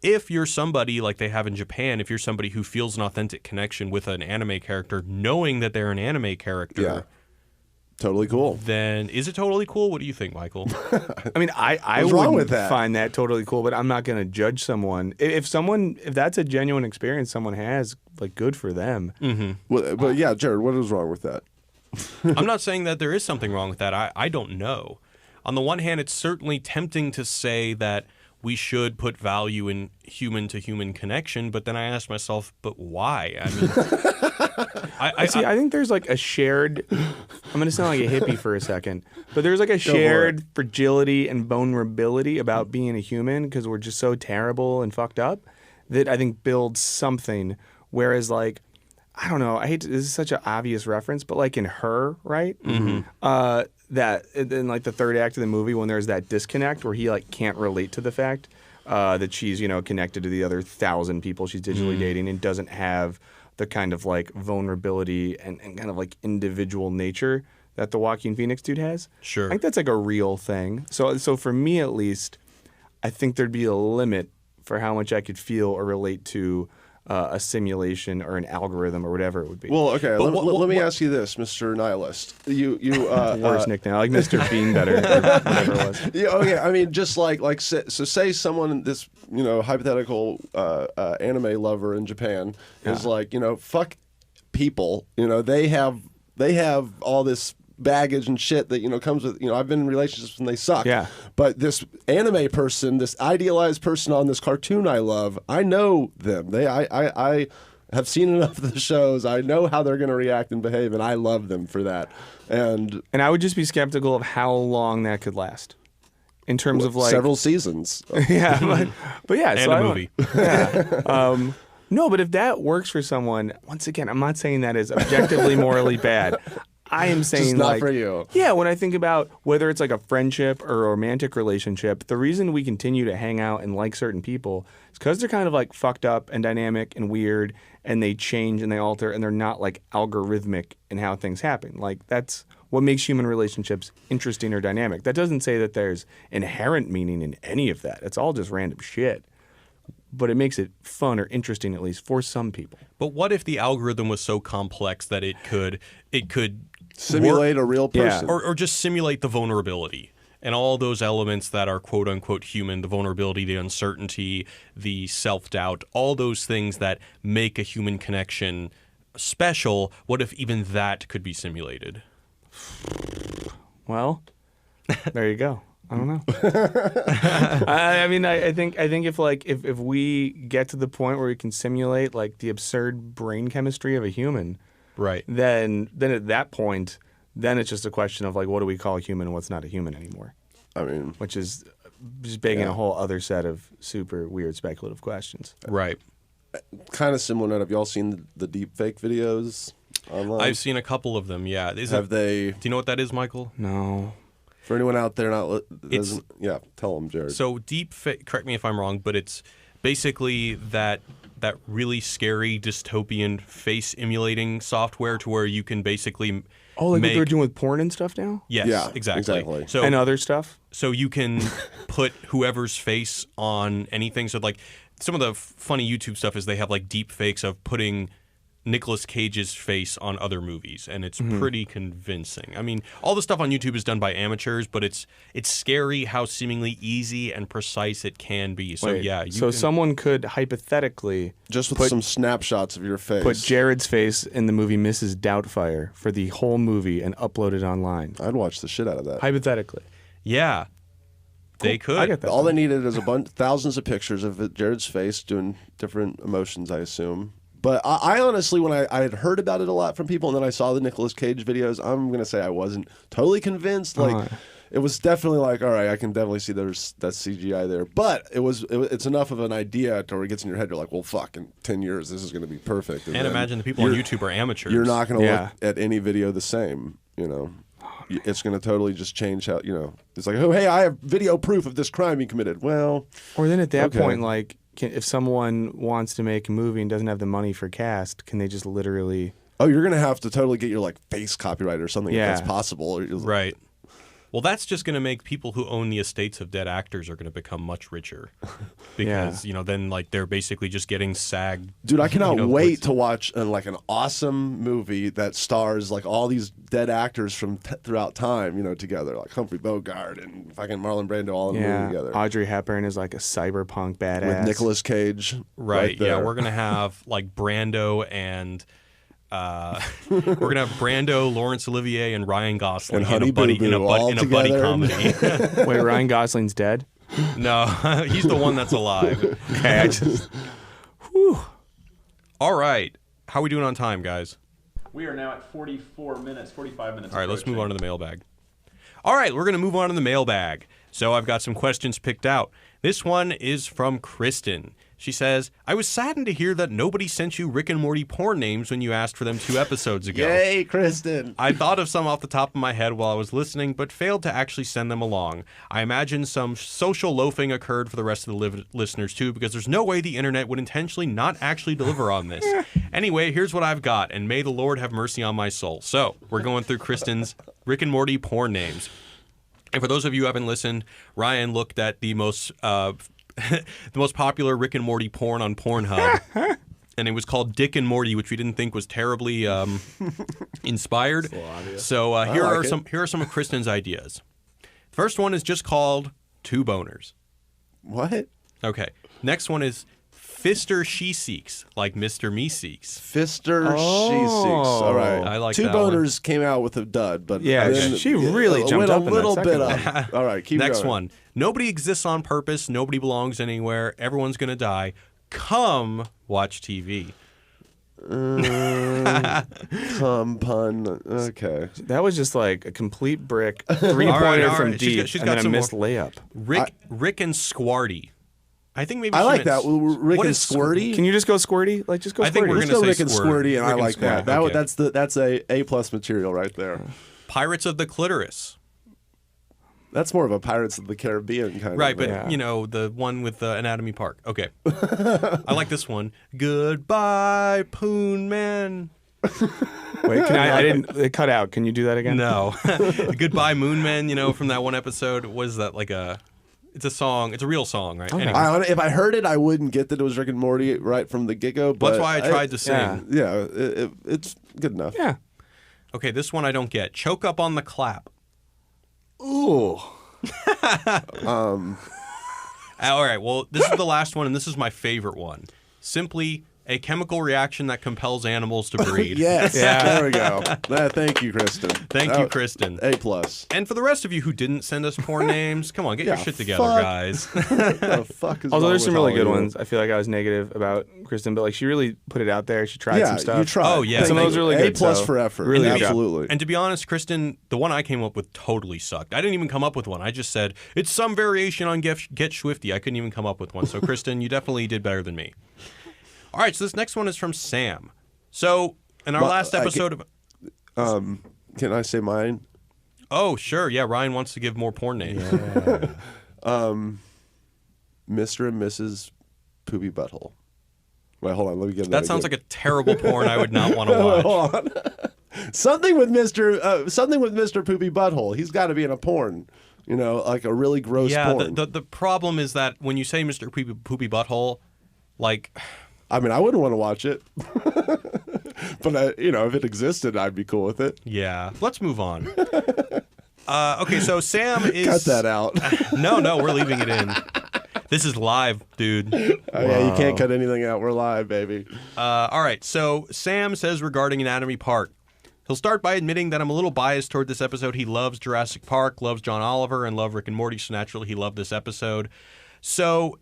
if you're somebody like they have in Japan, if you're somebody who feels an authentic connection with an anime character, knowing that they're an anime character, totally cool. Then is it totally cool? What do you think, Michael? I mean, I wouldn't find that totally cool, but I'm not going to judge someone. If that's a genuine experience someone has, like, good for them. Mm-hmm. Well, but yeah, Jared, what is wrong with that? I'm not saying that there is something wrong with that. I don't know. On the one hand, it's certainly tempting to say that we should put value in human-to-human connection, but then I ask myself, but why? I mean, I think there's like a shared, I'm going to sound like a hippie for a second, but there's like a shared fragility and vulnerability about being a human because we're just so terrible and fucked up that I think builds something. Whereas, like, I don't know, this is such an obvious reference, but like in Her, right? Mm-hmm. That in like the third act of the movie when there's that disconnect where he like can't relate to the fact that she's, you know, connected to the other 1,000 people she's digitally dating and doesn't have the kind of like vulnerability and kind of like individual nature that the Joaquin Phoenix dude has. Sure. I think that's like a real thing. So for me at least, I think there'd be a limit for how much I could feel or relate to a simulation or an algorithm or whatever it would be. Well, okay. Let me ask you this, Mr. Nihilist. You Worst nickname. I like Mr. Bean better, or whatever it was. Yeah, okay. I mean, just like say someone, this hypothetical anime lover in Japan is like, fuck people. They have all this baggage and shit that comes with I've been in relationships and they suck. Yeah. But this anime person, this idealized person on this cartoon I love, I know them. I have seen enough of the shows. I know how they're going to react and behave, and I love them for that. And I would just be skeptical of how long that could last. In terms of like several seasons. Yeah, but yeah, And so a movie. Yeah. No, but if that works for someone, once again, I'm not saying that is objectively morally bad. I am saying Just not like, for you. Yeah, when I think about whether it's like a friendship or a romantic relationship, the reason we continue to hang out and like certain people is because they're kind of like fucked up and dynamic and weird, and they change and they alter, and they're not like algorithmic in how things happen. Like that's what makes human relationships interesting or dynamic. That doesn't say that there's inherent meaning in any of that. It's all just random shit. But it makes it fun or interesting, at least for some people. But what if the algorithm was so complex that it could Simulate a real person. or just simulate the vulnerability and all those elements that are quote unquote human, the vulnerability, the uncertainty, the self-doubt, all those things that make a human connection special. What if even that could be simulated? Well, there you go. I don't know. I mean, I think if we get to the point where we can simulate like the absurd brain chemistry of a human, Right. then at that point, then it's just a question of like what do we call a human and what's not a human anymore, I mean, which is just begging a whole other set of super weird speculative questions. Right. kind of similar note. Have y'all seen the deep fake videos online? I've seen a couple of them, yeah. Have they? Do you know what that is, Michael? No. For anyone out there doesn't, yeah, tell them, Jared. So deep fake, correct me if I'm wrong, but it's basically that really scary dystopian face emulating software to where you can basically Like make, what they're doing with porn and stuff now? Yes, Yeah, exactly. So And other stuff? So you can put whoever's face on anything. So like some of the funny YouTube stuff is they have like deep fakes of putting Nicolas Cage's face on other movies, and it's pretty convincing. I mean, all the stuff on YouTube is done by amateurs, but it's scary how seemingly easy and precise it can be. So Wait, yeah, so someone could hypothetically just with some snapshots of your face. put Jared's face in the movie Mrs. Doubtfire for the whole movie and upload it online. I'd watch the shit out of that. Hypothetically. yeah, they could. I get that. All they needed is thousands of pictures of Jared's face doing different emotions, I assume. But I honestly, when I had heard about it a lot from people, and then I saw the Nicolas Cage videos, I'm going to say I wasn't totally convinced. Like, it was definitely like, all right, I can definitely see that's CGI there. But it's enough of an idea to where it gets in your head. You're like, well, fuck, in 10 years, this is going to be perfect. And imagine the people on YouTube are amateurs. You're not going to look at any video the same, you know. It's going to totally just change how, you know. It's like, oh, hey, I have video proof of this crime you committed. Well. Or then at that point, like, if someone wants to make a movie and doesn't have the money for cast, can they just literally... Oh, you're going to have to totally get your, like, face copyright or something if that's possible. Right. Well, that's just going to make people who own the estates of dead actors are going to become much richer. Because, you know, then, like, they're basically just getting SAG. Dude, I cannot wait to watch, like, an awesome movie that stars, like, all these dead actors from throughout time, you know, together. Like Humphrey Bogart and fucking Marlon Brando all in a movie together. Audrey Hepburn is, like, a cyberpunk badass. With Nicolas Cage. Right, yeah. We're going to have, like, Brando and... we're gonna have Brando, Laurence Olivier, and Ryan Gosling and in a buddy comedy. Wait, Ryan Gosling's dead? No, he's the one that's alive. Okay, I just. Whew. All right, how are we doing on time, guys? We are now at 45 minutes. All right, let's move on to the mailbag. All right, we're gonna move on to the mailbag. So I've got some questions picked out. This one is from Kristen. She says, I was saddened to hear that nobody sent you Rick and Morty porn names when you asked for them 2 episodes ago. Yay, Kristen. I thought of some off the top of my head while I was listening, but failed to actually send them along. I imagine some social loafing occurred for the rest of the listeners too, because there's no way the internet would intentionally not actually deliver on this. Anyway, here's what I've got, and may the Lord have mercy on my soul. So, we're going through Kristen's Rick and Morty porn names. And for those of you who haven't listened, Ryan looked at the most the most popular Rick and Morty porn on Pornhub, and it was called Dick and Morty, which we didn't think was terribly inspired. So here are some of Kristen's ideas. First one is just called Two Boners. What? Okay. Next one is Fister She Seeks, like Mr. Me Seeks. Fister She Seeks. All right. I like Two that Boners came out with a dud, but Yeah, then she really it jumped went up a in little that bit second up. All right, keep Next going. one. Nobody exists on purpose. Nobody belongs anywhere. Everyone's going to die. Come watch TV. Pun. Okay. That was just like a complete brick, 3-pointer from right. deep, She's and got then a some missed more. layup. Rick and Squarty. I think maybe I she like meant that. Rick what and is Squirty. Can you just go squirty? Like, just go I squirty. think we're Let's gonna go say Rick and Squirt. Squirty, and Rick I and like Squirt, that. okay. That's a plus material right there. Pirates of the Clitoris. That's more of a Pirates of the Caribbean kind Right, of. but Yeah. you know, the one with the Anatomy Park. Okay. I like this one. Goodbye, Poon Man. Wait, I didn't. It cut out. Can you do that again? No. Goodbye, Moon Man, you know, from that one episode. Was that like a... It's a song. It's a real song, right? Okay. Anyway, If I heard it, I wouldn't get that it was Rick and Morty right from the get-go. But that's why I tried to sing. yeah. Yeah, it's good enough. Yeah. Okay, this one I don't get. Choke up on the clap. Ooh. All right, well, this is the last one, and this is my favorite one. Simply a chemical reaction that compels animals to breed. Yes. Yeah. There we go. Thank you, Kristen. Thank you, Kristen. A plus. And for the rest of you who didn't send us porn names, come on, get your Yeah, shit together, fuck. guys. What the fuck is Although wrong there's some with really good Hollywood? ones. I feel like I was negative about Kristen, but like she really put it out there. She tried some stuff. you tried. Oh, yeah, Some of those are really A good. plus so for effort. Really good job. Absolutely. And to be honest, Kristen, the one I came up with totally sucked. I didn't even come up with one. I just said, it's some variation on Get Swifty. I couldn't even come up with one. So, Kristen, you definitely did better than me. All right, so this next one is from Sam. So, in our Well, last episode of... Can I say mine? Oh, sure. Yeah, Ryan wants to give more porn names. Mr. and Mrs. Poopy Butthole. Wait, hold on. Let me get That sounds like a terrible porn I would not want to watch. Hold on. Something with Mr. Poopy Butthole. He's got to be in a porn. You know, like a really gross Yeah, porn. the problem is that when you say Mr. Poopy Butthole, like... I mean, I wouldn't want to watch it. But, you know, if it existed, I'd be cool with it. Yeah. Let's move on. Okay, so Sam is... Cut that out. No, we're leaving it in. This is live, dude. Oh, yeah, you can't cut anything out. We're live, baby. All right, so Sam says regarding Anatomy Park, he'll start by admitting that I'm a little biased toward this episode. He loves Jurassic Park, loves John Oliver, and loved Rick and Morty, so naturally he loved this episode. So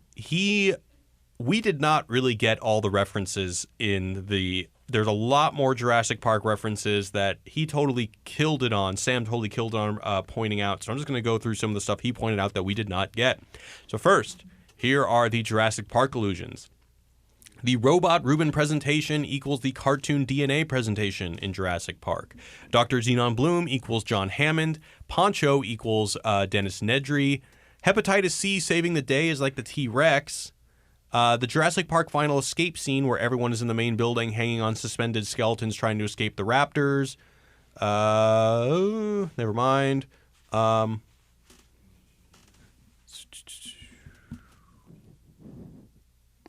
we did not really get all the references in the... There's a lot more Jurassic Park references that he totally killed it on. Sam totally killed it on pointing out. So I'm just going to go through some of the stuff he pointed out that we did not get. So first, here are the Jurassic Park allusions. The robot Reuben presentation equals the cartoon DNA presentation in Jurassic Park. Dr. Xenon Bloom equals John Hammond. Poncho equals Dennis Nedry. Hepatitis C saving the day is like the T-Rex. The Jurassic Park final escape scene where everyone is in the main building hanging on suspended skeletons trying to escape the raptors. Never mind.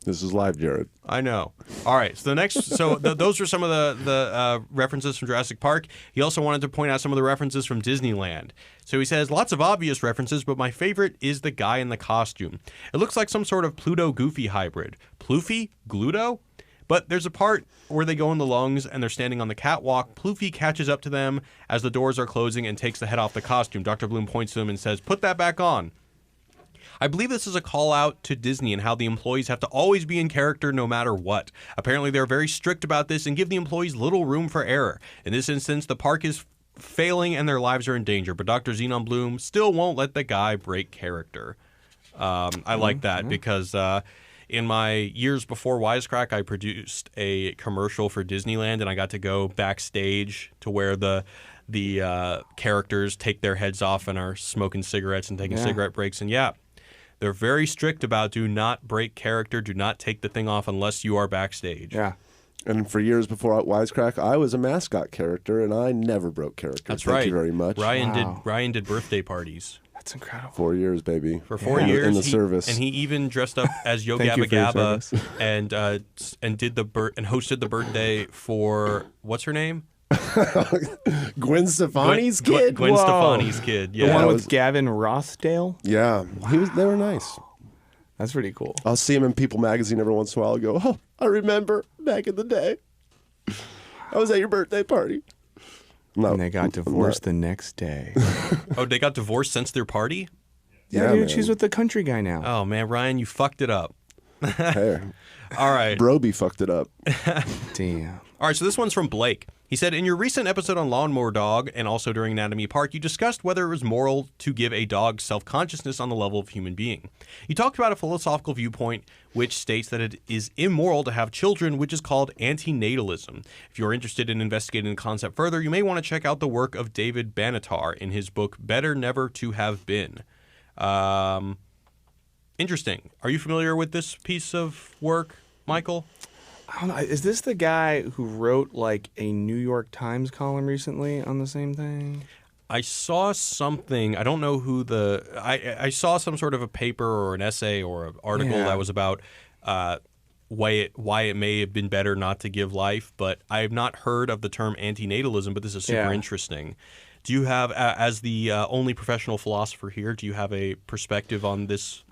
This is live, Jared. I know. All right. So the next, those are some of the references from Jurassic Park. He also wanted to point out some of the references from Disneyland. So he says, lots of obvious references, but my favorite is the guy in the costume. It looks like some sort of Pluto-Goofy hybrid. Ploofy? Gluto? But there's a part where they go in the lungs and they're standing on the catwalk. Ploofy catches up to them as the doors are closing and takes the head off the costume. Dr. Bloom points to him and says, put that back on. I believe this is a call out to Disney and how the employees have to always be in character no matter what. Apparently they're very strict about this and give the employees little room for error. In this instance, the park is failing and their lives are in danger, but Dr. Xenon Bloom still won't let the guy break character. I like that because, In my years before Wisecrack, I produced a commercial for Disneyland, and I got to go backstage to where the characters take their heads off and are smoking cigarettes and taking cigarette breaks. And yeah, they're very strict about do not break character, do not take the thing off unless you are backstage. Yeah. And for years before Wisecrack, I was a mascot character, and I never broke character. That's Thank right. you very much. Ryan did birthday parties. That's incredible. 4 years, baby. For 4 years in the service, and he even dressed up as Yo Thank you Gabba for your Gabba service. and did the and hosted the birthday for what's her name? Gwen Stefani's kid. Gwen Whoa. Stefani's kid. The Yeah. one with Gavin Rossdale? Yeah, they were nice. That's pretty cool. I'll see him in People magazine every once in a while and go, oh, I remember back in the day. I was at your birthday party. No, And they got divorced the next day. Oh, they got divorced since their party? Yeah, dude, man. she's with the country guy now. Oh man, Ryan, you fucked it up. Hey, All right. Broby fucked it up. Damn. All right, so this one's from Blake. He said, in your recent episode on Lawnmower Dog and also during Anatomy Park, you discussed whether it was moral to give a dog self-consciousness on the level of human being. You talked about a philosophical viewpoint which states that it is immoral to have children, which is called antinatalism. If you're interested in investigating the concept further, you may want to check out the work of David Banatar in his book, Better Never to Have Been. Interesting. Are you familiar with this piece of work, Michael? I don't know. Is this the guy who wrote like a New York Times column recently on the same thing? I saw something. I don't know who the. I saw some sort of a paper or an essay or an article that was about why it may have been better not to give life, but I have not heard of the term antinatalism. But this is super interesting. Do you have, as the only professional philosopher here, do you have a perspective on this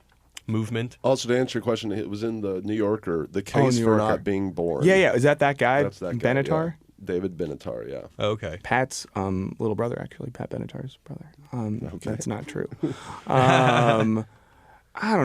movement? Also, to answer your question, it was in the New Yorker, the case New for Yorker. not being born. Yeah. Is that guy? That's that guy, Benatar? yeah. David Benatar, yeah. Okay. Pat's little brother, actually. Pat Benatar's brother. Okay. That's not true. I don't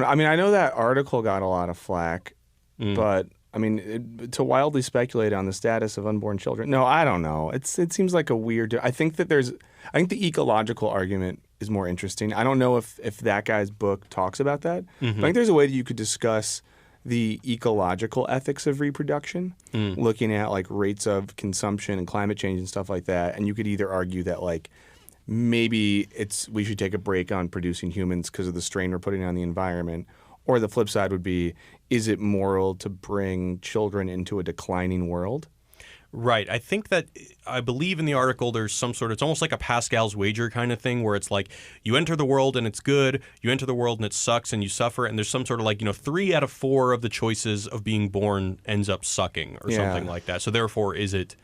know. I mean, I know that article got a lot of flack, but I mean, to wildly speculate on the status of unborn children. No, I don't know. It seems like a weird. I think the ecological argument is more interesting. I don't know if that guy's book talks about that. But I think there's a way that you could discuss the ecological ethics of reproduction, looking at like rates of consumption and climate change and stuff like that. And you could either argue that like maybe we should take a break on producing humans because of the strain we're putting on the environment, or the flip side would be, is it moral to bring children into a declining world? Right. I believe in the article there's some sort of, it's almost like a Pascal's wager kind of thing where it's like you enter the world and it's good, you enter the world and it sucks and you suffer, and there's some sort of like, 3 out of 4 of the choices of being born ends up sucking or something like that. So therefore, is it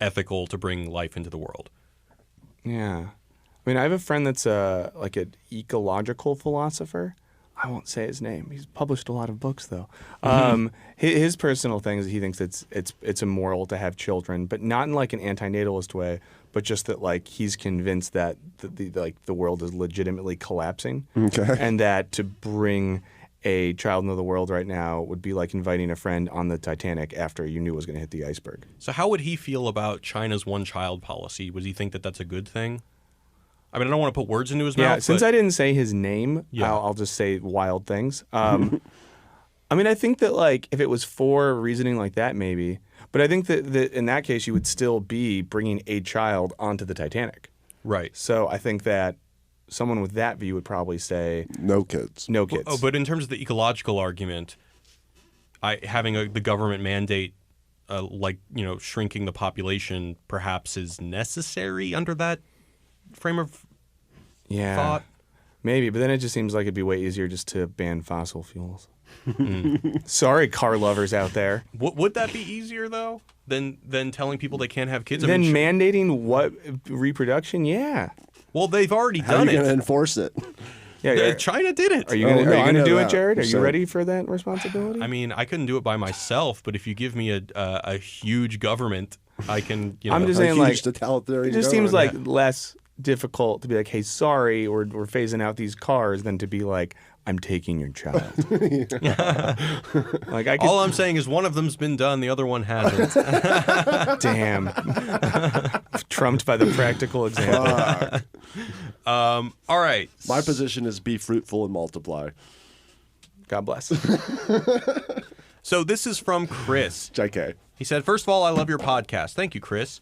ethical to bring life into the world? Yeah. I mean, I have a friend that's like an ecological philosopher. I won't say his name. He's published a lot of books, though. His personal thing is he thinks it's immoral to have children, but not in like an antinatalist way, but just that like he's convinced that the world is legitimately collapsing, and that to bring a child into the world right now would be like inviting a friend on the Titanic after you knew it was going to hit the iceberg. So how would he feel about China's one-child policy? Would he think that that's a good thing? I mean, I don't want to put words into his mouth. Yeah, since I didn't say his name, Yeah. I'll just say wild things. I mean, I think that like if it was for reasoning like that, maybe. But I think that in that case, you would still be bringing a child onto the Titanic. Right. So I think that someone with that view would probably say No kids. no kids. Oh, but in terms of the ecological argument, having the government mandate, shrinking the population perhaps is necessary under that frame of yeah, thought. maybe. But then it just seems like it'd be way easier just to ban fossil fuels. Sorry, car lovers out there. Would that be easier though than telling people they can't have kids? Then mandating what reproduction? Yeah. Well, they've already How are done you going to it. enforce it? Yeah. China did it. Are you gonna do that. it, Jared? Are So- you ready for that responsibility? I mean, I couldn't do it by myself, but if you give me a huge government, I can. I'm just A saying, huge like, totalitarian it just seems like government. less difficult to be like, hey, sorry, we're phasing out these cars, than to be like, I'm taking your child. Like I could, All I'm saying is one of them's been done, the other one hasn't. damn, trumped by the practical example. Fuck. All right. My position is be fruitful and multiply. God bless. So this is from Chris. JK. He said, first of all, I love your podcast. Thank you, Chris.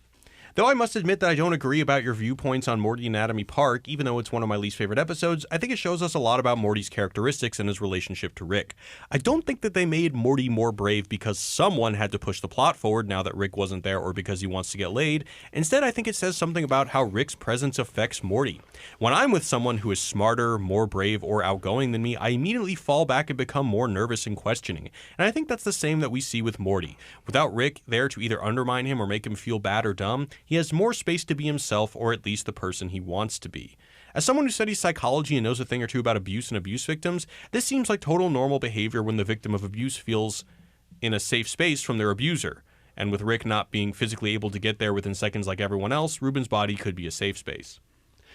Though I must admit that I don't agree about your viewpoints on Morty Anatomy Park, even though it's one of my least favorite episodes, I think it shows us a lot about Morty's characteristics and his relationship to Rick. I don't think that they made Morty more brave because someone had to push the plot forward now that Rick wasn't there or because he wants to get laid. Instead, I think it says something about how Rick's presence affects Morty. When I'm with someone who is smarter, more brave, or outgoing than me, I immediately fall back and become more nervous and questioning. And I think that's the same that we see with Morty. Without Rick there to either undermine him or make him feel bad or dumb, he has more space to be himself, or at least the person he wants to be. As someone who studies psychology and knows a thing or two about abuse and abuse victims, this seems like total normal behavior when the victim of abuse feels in a safe space from their abuser. And with Rick not being physically able to get there within seconds like everyone else, Ruben's body could be a safe space.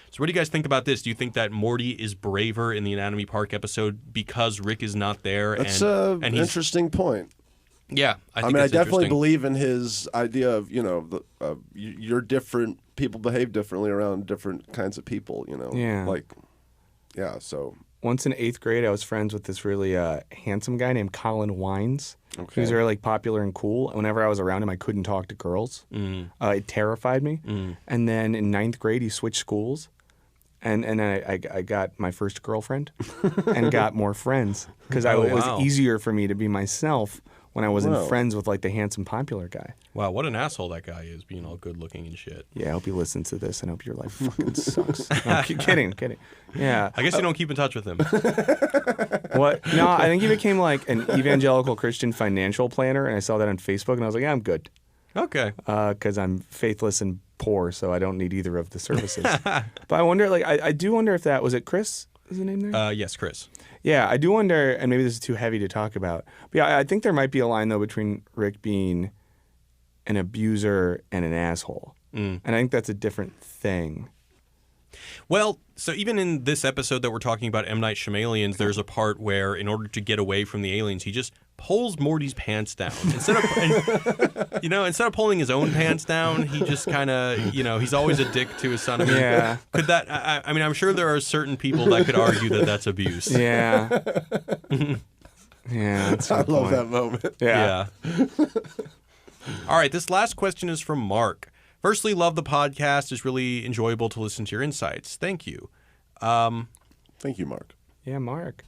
So what do you guys think about this? Do you think that Morty is braver in the Anatomy Park episode because Rick is not there? That's an interesting point. Yeah, I think I definitely believe in his idea of, you're different, people behave differently around different kinds of people, Yeah. So once in 8th grade, I was friends with this really handsome guy named Colin Wines. Okay. He was very popular and cool. Whenever I was around him, I couldn't talk to girls. It terrified me. And then in 9th grade, he switched schools. And I got my first girlfriend and got more friends because it was easier for me to be myself when I wasn't friends with the handsome popular guy. Wow, what an asshole that guy is, being all good looking and shit. Yeah, I hope he listens to this and I hope your life fucking sucks. No, kidding. Yeah. I guess you don't keep in touch with him. What? No, I think he became an evangelical Christian financial planner, and I saw that on Facebook, and I was like, yeah, I'm good. Okay. Because I'm faithless and poor, so I don't need either of the services. But I wonder, I do wonder if that, was it Chris? Is the name there? Yes, Chris. Yeah, I do wonder, and maybe this is too heavy to talk about, but yeah, I think there might be a line, though, between Rick being an abuser and an asshole. And I think that's a different thing. Well, so even in this episode that we're talking about M. Night Shaym-Aliens, there's a part where, in order to get away from the aliens, he just pulls Morty's pants down. Instead of pulling his own pants down, he just kind of, he's always a dick to his son. I mean, yeah. Could that? I mean, I'm sure there are certain people that could argue that that's abuse. Yeah. Yeah. That's I love that moment. Yeah. All right. This last question is from Mark. Firstly, love the podcast. It's really enjoyable to listen to your insights. Thank you. Thank you, Mark. Yeah, Mark.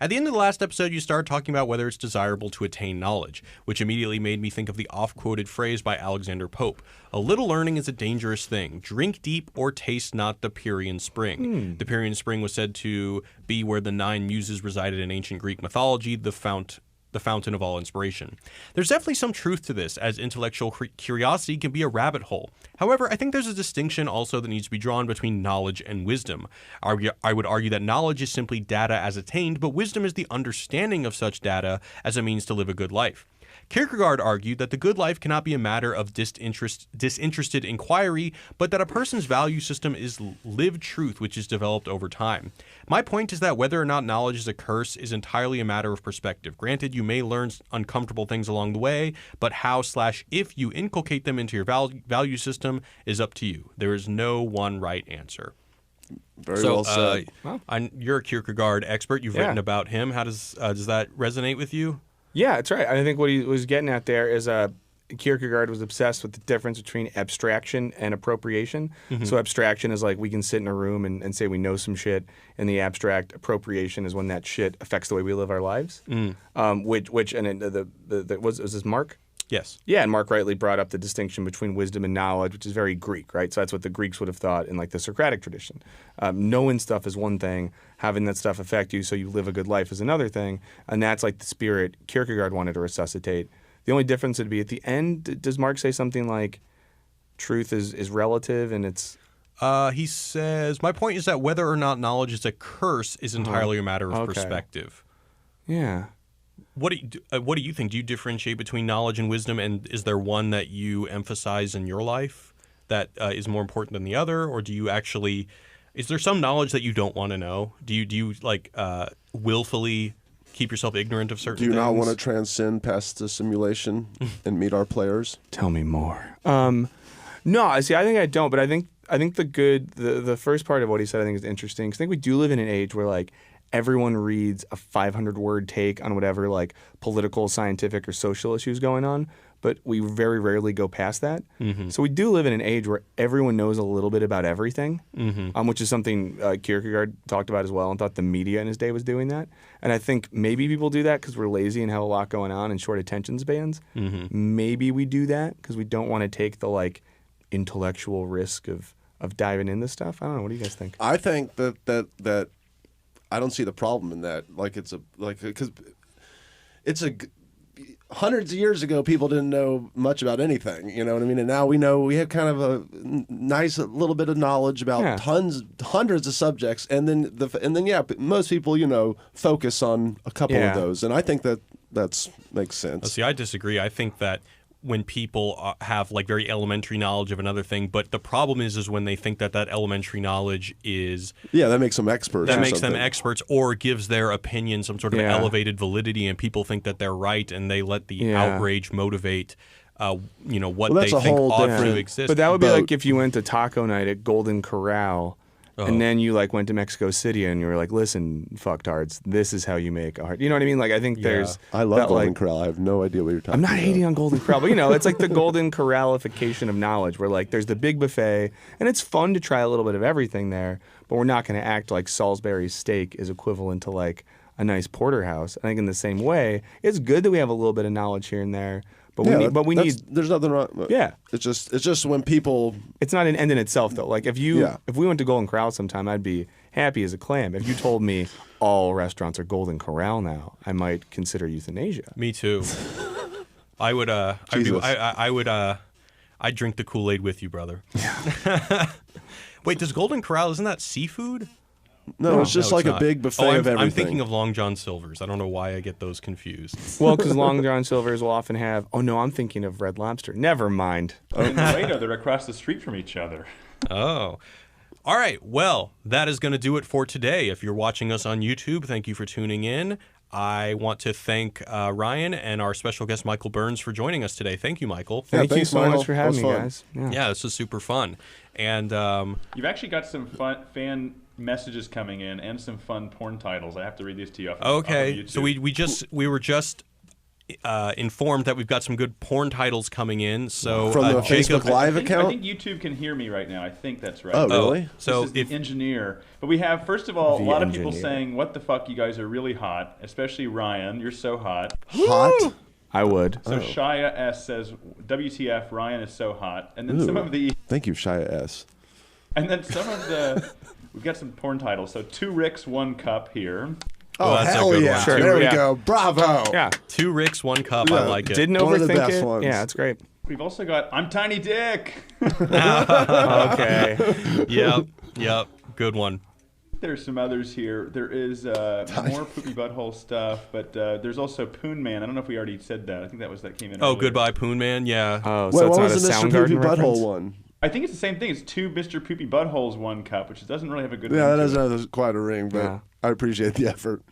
At the end of the last episode, you started talking about whether it's desirable to attain knowledge, which immediately made me think of the oft-quoted phrase by Alexander Pope, "A little learning is a dangerous thing. Drink deep or taste not the Pierian spring." The Pierian spring was said to be where the 9 muses resided in ancient Greek mythology, the fountain of all inspiration. There's definitely some truth to this, as intellectual curiosity can be a rabbit hole. However, I think there's a distinction also that needs to be drawn between knowledge and wisdom. I would argue that knowledge is simply data as attained, but wisdom is the understanding of such data as a means to live a good life. Kierkegaard argued that the good life cannot be a matter of disinterested inquiry, but that a person's value system is lived truth which is developed over time. My point is that whether or not knowledge is a curse is entirely a matter of perspective. Granted, you may learn uncomfortable things along the way, but how/if you inculcate them into your value system is up to you. There is no one right answer. Very well said. You're a Kierkegaard expert. You've written about him. How does that resonate with you? Yeah, that's right. I think what he was getting at there is Kierkegaard was obsessed with the difference between abstraction and appropriation. So abstraction is we can sit in a room and say we know some shit, and the abstract appropriation is when that shit affects the way we live our lives. Was this Mark? Yes. Yeah, and Mark rightly brought up the distinction between wisdom and knowledge, which is very Greek, right? So that's what the Greeks would have thought in the Socratic tradition. Knowing stuff is one thing, having that stuff affect you so you live a good life is another thing, and that's the spirit Kierkegaard wanted to resuscitate. The only difference would be at the end, does Mark say something like truth is relative and it's... He says, my point is that whether or not knowledge is a curse is entirely a matter of perspective. Yeah. What do you think? Do you differentiate between knowledge and wisdom, and is there one that you emphasize in your life that is more important than the other, or do you actually? Is there some knowledge that you don't want to know? Do you willfully keep yourself ignorant of certain things? Do you not want to transcend past the simulation and meet our players? Tell me more. No, see, I think I don't, but I think the first part of what he said I think is interesting, because I think we do live in an age where everyone reads a 500-word take on whatever like political, scientific, or social issues going on, but we very rarely go past that. So we do live in an age where everyone knows a little bit about everything, which is something Kierkegaard talked about as well and thought the media in his day was doing that. And I think maybe people do that because we're lazy and have a lot going on and short attention spans. Maybe we do that because we don't want to take the like intellectual risk of diving into stuff. I don't know. What do you guys think? I think that I don't see the problem in that. Like because it's a hundreds of years ago, people didn't know much about anything. You know what I mean? And now we know. We have kind of a nice little bit of knowledge about hundreds of subjects, and then most people focus on a couple of those, and I think that makes sense. See, I disagree. I think that when people have like very elementary knowledge of another thing, but the problem is when they think that elementary knowledge is that makes them experts. That makes them experts, or gives their opinion some sort of elevated validity, and people think that they're right, and they let the outrage motivate, what they think ought to exist. But that would be like if you went to taco night at Golden Corral. And then you like went to Mexico City and you were like, listen, fucktards, this is how you make art. You know what I mean? Like I think there's I love Golden Corral. I have no idea what you're talking about. I'm not hating on Golden Corral, but it's like the Golden Corralification of knowledge where like there's the big buffet and it's fun to try a little bit of everything there, but we're not going to act like Salisbury steak is equivalent to like a nice porterhouse. I think in the same way, it's good that we have a little bit of knowledge here and there. But we need. There's nothing wrong. It's just when people. It's not an end in itself though. Like if we went to Golden Corral sometime, I'd be happy as a clam. If you told me all restaurants are Golden Corral now, I might consider euthanasia. Me too. I would. I'd drink the Kool-Aid with you, brother. Wait, does Golden Corral, isn't that seafood? No, it's just like a big buffet of everything. I'm thinking of Long John Silver's. I don't know why I get those confused. Well, because Long John Silver's will often have. Oh no, I'm thinking of Red Lobster. Never mind. In Laredo, they're across the street from each other. Oh. All right. Well, that is going to do it for today. If you're watching us on YouTube, thank you for tuning in. I want to thank Ryan and our special guest, Michael Burns, for joining us today. Thank you, Michael. Thank you so Michael. much for having me, guys. Yeah, this was super fun. And you've actually got some fan messages coming in and some fun porn titles. I have to read these to you. Off YouTube. So we were just informed that we've got some good porn titles coming in. So from the Jacob, Facebook Live account. I think YouTube can hear me right now. I think that's right. Oh, really? So this is the engineer. But we have, first of all, a lot of people saying, "What the fuck? You guys are really hot." Especially Ryan. You're so hot. Hot. I would. So Shia S says, "WTF? Ryan is so hot." And then some of the. Thank you, Shia S. And then some of the. We've got some porn titles. So 2 Ricks, 1 cup here. Oh, that's hell a good yeah. one. Sure. There we go. Bravo. Yeah. 2 Ricks, 1 cup. I like it. Didn't One of the overthink best it. ones. Yeah, it's great. We've also got I'm Tiny Dick. Okay. Yep. Good one. There's some others here. There is more poopy butthole stuff, but there's also Poon Man. I don't know if we already said that. I think that came in. Oh, earlier. Goodbye, Poon Man. Yeah. Oh, Wait, so what it's was not the a Mr. Poopy Soundgarden reference? Butthole one? I think it's the same thing. It's 2 Mr. Poopy Buttholes, 1 cup, which doesn't really have a good. Yeah, ring that to doesn't it. have quite a ring, but I appreciate the effort.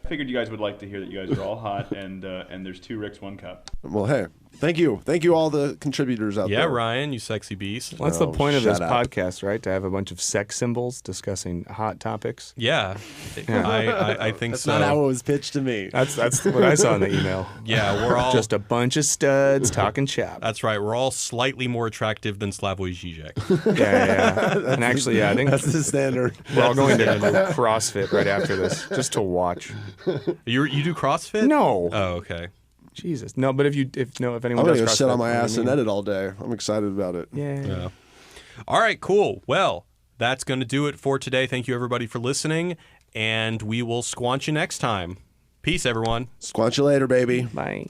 I figured you guys would like to hear that you guys are all hot, and there's 2 Ricks, 1 cup. Well, hey, thank you, all the contributors out there. Yeah, Ryan, you sexy beast. Well, that's the point of this shut up. podcast, right? To have a bunch of sex symbols discussing hot topics. Yeah, I think That's so. not how it was pitched to me. That's what I saw in the email. Yeah, we're all Just a bunch of studs talking shop. That's right. We're all slightly more attractive than Slavoj Žižek. Yeah. And actually, I think That's the standard. we're all going to CrossFit right after this, just to watch. You do CrossFit? No. Oh, okay. Jesus. No, but if anyone I'm does gonna go CrossFit, sit on my what do you ass and mean? edit all day. I'm excited about it. Yeah. All right, cool. Well, that's going to do it for today. Thank you, everybody, for listening, and we will squanch you next time. Peace, everyone. Squanch you later, baby. Bye.